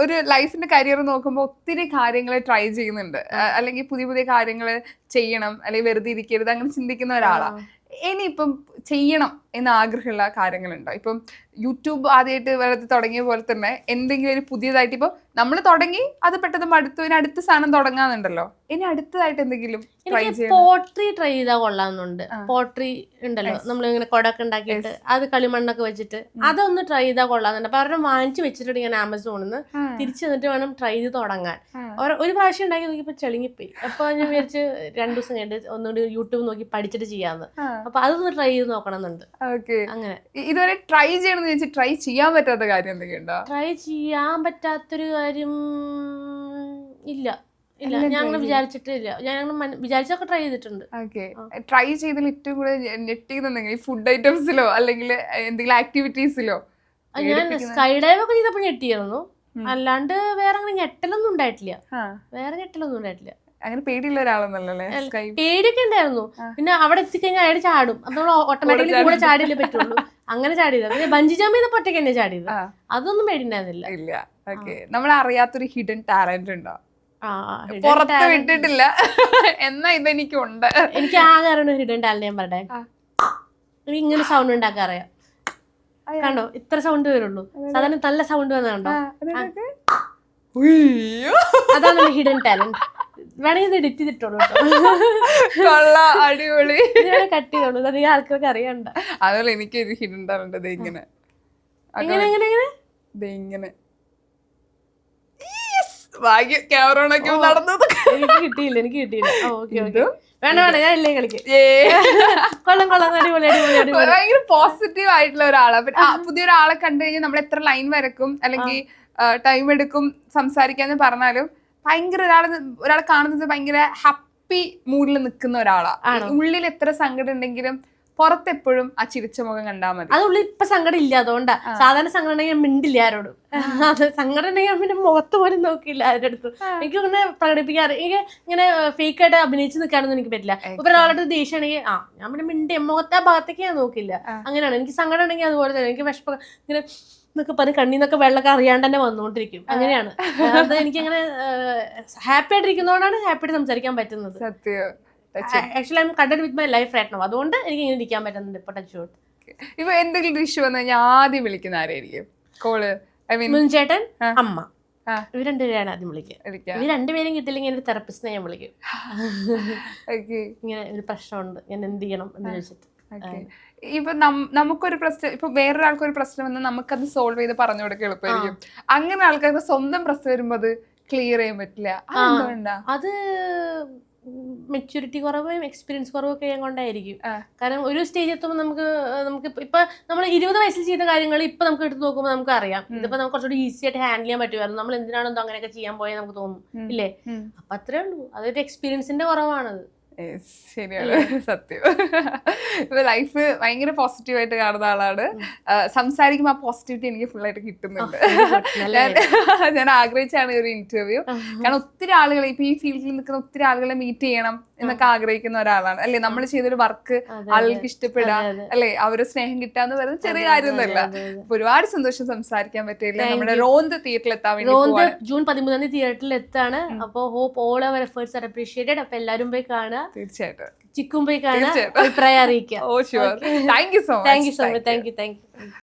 ഒരു ലൈഫിന്റെ കരിയർ നോക്കുമ്പോ ഒത്തിരി കാര്യങ്ങൾ ട്രൈ ചെയ്യുന്നുണ്ട്, അല്ലെങ്കിൽ പുതിയ പുതിയ കാര്യങ്ങൾ ചെയ്യണം, അല്ലെങ്കിൽ വെറുതെ ഇരിക്കരുത് അങ്ങനെ ചിന്തിക്കുന്ന ഒരാളാണ്. ഇനിയിപ്പം ചെയ്യണം എന്ന ആഗ്രഹമുള്ള കാര്യങ്ങളുണ്ടോ? ഇപ്പം യൂട്യൂബ് ആദ്യമായിട്ട് വെറുതെ തുടങ്ങിയ പോലെ തന്നെ എന്തെങ്കിലും ഒരു പുതിയതായിട്ട് ഇപ്പൊ നമ്മൾ തുടങ്ങി അത് പെട്ടെന്ന് മടുത്തു, ഇനി അടുത്ത സാധനം തുടങ്ങാന്നുണ്ടല്ലോ, ഇനി അടുത്തതായിട്ട് എന്തെങ്കിലും പോട്രി ട്രൈ ചെയ്താൽ കൊള്ളാമെന്നുണ്ട്. പോട്രി ഉണ്ടല്ലോ, നമ്മളിങ്ങനെ കൊടൊക്കെ ഉണ്ടാക്കിയിട്ട് അത് കളിമണ്ണൊക്കെ വെച്ചിട്ട് അതൊന്ന് ട്രൈ ചെയ്താൽ കൊള്ളാന്നുണ്ട്. അപ്പൊ അവരുടെ വാങ്ങിച്ചു വെച്ചിട്ടുണ്ട് ഞാൻ ആമസോണിൽ നിന്ന്, തിരിച്ചു വന്നിട്ട് വേണം ട്രൈ ചെയ്ത് തുടങ്ങാൻ. ഒരു പ്രാവശ്യം ഉണ്ടാക്കി നോക്കിയപ്പോ ചെളിങ്ങിപ്പോയി. അപ്പൊ ഞാൻ വിചാരിച്ച് 2 ദിവസം കഴിഞ്ഞിട്ട് ഒന്നുകൂടി യൂട്യൂബ് നോക്കി പഠിച്ചിട്ട് ചെയ്യാന്ന്. അപ്പൊ അതൊന്ന് ട്രൈ ചെയ്ത് നോക്കണമെന്നുണ്ട്. അങ്ങനെ ഇതുവരെ ട്രൈ ചെയ്യണമെന്ന് വെച്ചാൽ ട്രൈ ചെയ്യാൻ പറ്റാത്ത കാര്യം എന്തൊക്കെയുണ്ടോ? ട്രൈ ചെയ്യാൻ പറ്റാത്തൊരു കാര്യം ഇല്ല ഇല്ല, ഞാൻ അങ്ങനെ വിചാരിച്ചിട്ടില്ല. ഞാൻ അങ്ങനെ വിചാരിച്ചൊക്കെ ട്രൈ ചെയ്തിട്ടുണ്ട്. ഓക്കെ, ട്രൈ ചെയ്തതിൽ ഏറ്റവും കൂടുതൽ ഞെട്ടിക്കുന്നുണ്ടെങ്കിൽ ഫുഡ് ഐറ്റംസിലോ അല്ലെങ്കിൽ എന്തെങ്കിലും ആക്ടിവിറ്റീസിലോ? ഞാൻ സ്കൈ ഡൈവ് ഒക്കെ ചെയ്തപ്പോ ഞെട്ടിയിരുന്നു, അല്ലാണ്ട് വേറെ അങ്ങനെ ഞെട്ടലൊന്നും ഉണ്ടായിട്ടില്ല. അങ്ങനെ പേടിയുള്ള ഒരാളൊന്നല്ലേ? പേടിയൊക്കെ ഉണ്ടായിരുന്നു. പിന്നെ അവിടെ എത്തിക്കഴിഞ്ഞാൽ അയാൾ ചാടും, അത് നമ്മൾ ഓട്ടോമാറ്റിക്കലി കൂടെ ചാടിയല്ലേ പറ്റുള്ളൂ. അങ്ങനെ ചാടിയത്. പിന്നെ ബഞ്ചി ജമ്പ് ചെയ്തപ്പോ ഒറ്റയ്ക്ക് തന്നെ ചാടിയത്, അതൊന്നും പേടിണ്ടായിരുന്നില്ല. ഇല്ല. ഓക്കെ, നമ്മൾ അറിയാത്തൊരു ഹിഡൻ ടാലന്റ് ഉണ്ടോ? hidden പുറത്ത് talent. വിട്ടിട്ടില്ല എന്നാ ഇതെനിക്കുണ്ട്. എനിക്ക് ആകെ അറിയണ ഹിഡൻ ടാലന്റ് ഞാൻ പറയട്ടെ. എനിക്ക് ഇങ്ങനെ സൗണ്ട് ഉണ്ടാക്കാൻ അറിയാം. കണ്ടോ, ഇത്ര സൗണ്ട് വരുള്ളൂ. സാധാരണ നല്ല സൗണ്ട് വന്ന കണ്ടോ, അതാണ് ഹിഡൻ ടാലന്റ്. വേണമെങ്കിൽ ഇത് എഡിറ്റ് ചെയ്തിട്ടോളൂ കേട്ടോ. അടിപൊളി. കട്ട് ചെയ്തോളൂ, അത് ഈ ആൾക്കാർക്ക് അറിയണ്ട. അതുപോലെ എനിക്ക് ഒരു ഹിഡൻ ടാലന്റ് ഇത് ഇങ്ങനെ ഇങ്ങനെ ഭാഗ്യം ക്യാമറോണൊക്കെ നടന്നത് എനിക്ക് കിട്ടിയില്ല. വേണ്ട ഞാൻ ഇല്ലേ കളിക്ക്. കൊള്ളാം അടിപൊളി. ഭയങ്കര പോസിറ്റീവ് ആയിട്ടുള്ള ഒരാളാ. പുതിയൊരാളെ കണ്ടു കഴിഞ്ഞാൽ നമ്മൾ എത്ര ലൈൻ വരക്കും അല്ലെങ്കിൽ ടൈം എടുക്കും സംസാരിക്കാന്ന് പറഞ്ഞാലും ഭയങ്കര ഒരാളെ കാണുന്നത് ഭയങ്കര ഹാപ്പി മൂഡിൽ നിൽക്കുന്ന ഒരാളാ. ഉള്ളിൽ എത്ര സങ്കടം ഉണ്ടെങ്കിലും പുറത്തെപ്പോഴും ആ ചിരിച്ച മുഖം കണ്ടാൽ മതി. അത് ഉള്ളിൽ ഇപ്പൊ സങ്കടം ഇല്ല, അതുകൊണ്ടാ. സാധാരണ സങ്കടം ഉണ്ടെങ്കിൽ മിണ്ടില്ല ആരോടും. അത് സങ്കടം ഉണ്ടെങ്കിൽ പിന്നെ മുഖത്ത് പോലും നോക്കില്ല ആരുടെ അടുത്തും. എനിക്ക് ഇങ്ങനെ പ്രകടിപ്പിക്കാറ്, എനിക്ക് ഇങ്ങനെ ഫേക്ക് ആയിട്ട് അഭിനയിച്ച് നിൽക്കാനൊന്നും എനിക്ക് പറ്റില്ല. ഇപ്പൊ ഒരാളുടെ ദേഷ്യമാണെങ്കിൽ ഞാൻ പിന്നെ മിണ്ടി മുഖത്തെ ആ ഭാഗത്തേക്ക് ഞാൻ നോക്കില്ല. അങ്ങനെയാണ്. എനിക്ക് സങ്കടം ഉണ്ടെങ്കിൽ അതുപോലെ തന്നെ. എനിക്ക് വിഷമം ഇങ്ങനെ എന്നൊക്കെ പറഞ്ഞ് കണ്ണീന്നൊക്കെ വെള്ളമൊക്കെ അറിയാണ്ട് തന്നെ വന്നുകൊണ്ടിരിക്കും. അങ്ങനെയാണ്. അത് എനിക്കങ്ങനെ ഹാപ്പി ആയിട്ടിരിക്കുന്നതുകൊണ്ടാണ് ഹാപ്പി ആയിട്ട് സംസാരിക്കാൻ പറ്റുന്നത്. സത്യം. Actually I'm content with my life right now. അതുകൊണ്ട് എനിക്ക് ഇങ്ങനെ ഇരിക്കാൻ പറ്റുന്നുണ്ട് ഇപ്പൊ. Touch wood. ഇപ്പൊ എന്തെങ്കിലും ഇഷ്യൂ വന്നു കഴിഞ്ഞാൽ ആദ്യം വിളിക്കുന്ന ആരായിരിക്കും? കോള് മുൻചേട്ടൻ, അമ്മ, ഇവർ രണ്ടുപേരെയാണ് ആദ്യം വിളിക്കുക. ഇവർ രണ്ടുപേരും കിട്ടില്ലെങ്കിൽ എന്റെ തെറപ്പിസ്റ്റിനെ ഞാൻ വിളിക്കും. ഇങ്ങനെ ഒരു പ്രശ്നമുണ്ട്, ഞാൻ എന്ത് ചെയ്യണം എന്ന് ചോദിച്ചിട്ട്. ഇപ്പൊ നമുക്കൊരു പ്രശ്നം, ഇപ്പൊ വേറൊരാൾക്ക് ഒരു പ്രശ്നം വന്നാൽ നമുക്കത് സോൾവ് ചെയ്ത് പറഞ്ഞു കൊടുക്കാൻ എളുപ്പമായിരിക്കും. അങ്ങനെ ആൾക്കാർക്ക് സ്വന്തം പ്രശ്നം വരുമ്പോ അത് ക്ലിയർ ചെയ്യാൻ പറ്റില്ല. അത് മെച്യൂരിറ്റി കുറവും എക്സ്പീരിയൻസ് കുറവും ഒക്കെ കൊണ്ടായിരിക്കും. കാരണം ഒരു സ്റ്റേജ് എത്തുമ്പോൾ നമുക്ക് ഇപ്പൊ നമ്മൾ 20 വയസ്സിൽ ചെയ്ത കാര്യങ്ങൾ ഇപ്പൊ നമുക്ക് എടുത്ത് നോക്കുമ്പോൾ നമുക്ക് അറിയാം. ഇതിപ്പോ നമുക്ക് കുറച്ചുകൂടി ഈസി ആയിട്ട് ഹാൻഡിൽ ചെയ്യാൻ പറ്റുമായിരുന്നു. നമ്മൾ എന്തിനാണെന്തോ അങ്ങനെയൊക്കെ ചെയ്യാൻ പോയാൽ നമുക്ക് തോന്നും, ഇല്ലേ? അപ്പൊ അത്രേ ഉള്ളൂ. അതൊരു എക്സ്പീരിയൻസിന്റെ കുറവാണത്. ശരിയാണ്, സത്യം. ഇപ്പൊ ലൈഫ് ഭയങ്കര പോസിറ്റീവായിട്ട് കാണുന്ന ആളാണ്. സംസാരിക്കുമ്പോൾ ആ പോസിറ്റിവിറ്റി എനിക്ക് ഫുൾ ആയിട്ട് കിട്ടുന്നുണ്ട്. ഞാൻ ആഗ്രഹിച്ചാണ് ഒരു ഇന്റർവ്യൂ. കാരണം ഒത്തിരി ആളുകളെ ഇപ്പൊ ഈ ഫീൽഡിൽ നിൽക്കുന്ന ഒത്തിരി ആളുകളെ മീറ്റ് ചെയ്യണം എന്നൊക്കെ ആഗ്രഹിക്കുന്ന ഒരാളാണ്. അല്ലെ, നമ്മൾ ചെയ്തൊരു വർക്ക് ആളുകൾക്ക് ഇഷ്ടപ്പെടാ, അല്ലെ, അവരുടെ സ്നേഹം കിട്ടാന്ന് പറയുന്നത് ചെറിയ കാര്യമൊന്നുമല്ല. അപ്പൊ ഒരുപാട് സന്തോഷം സംസാരിക്കാൻ പറ്റിയില്ല. നമ്മുടെ റോന്ത് തിയേറ്ററിൽ എത്താൻ വേണ്ടി ജൂൺ 13 തിയേറ്ററിൽ എത്താണ്. അപ്പൊ hope all our efforts are appreciated. അപ്പൊ എല്ലാവരും പോയി കാണുക. തീർച്ചയായിട്ടും. ചിക്കും പോയി കാണുക, അഭിപ്രായം അറിയിക്കുക. Oh sure. Thank you so much. Thank U.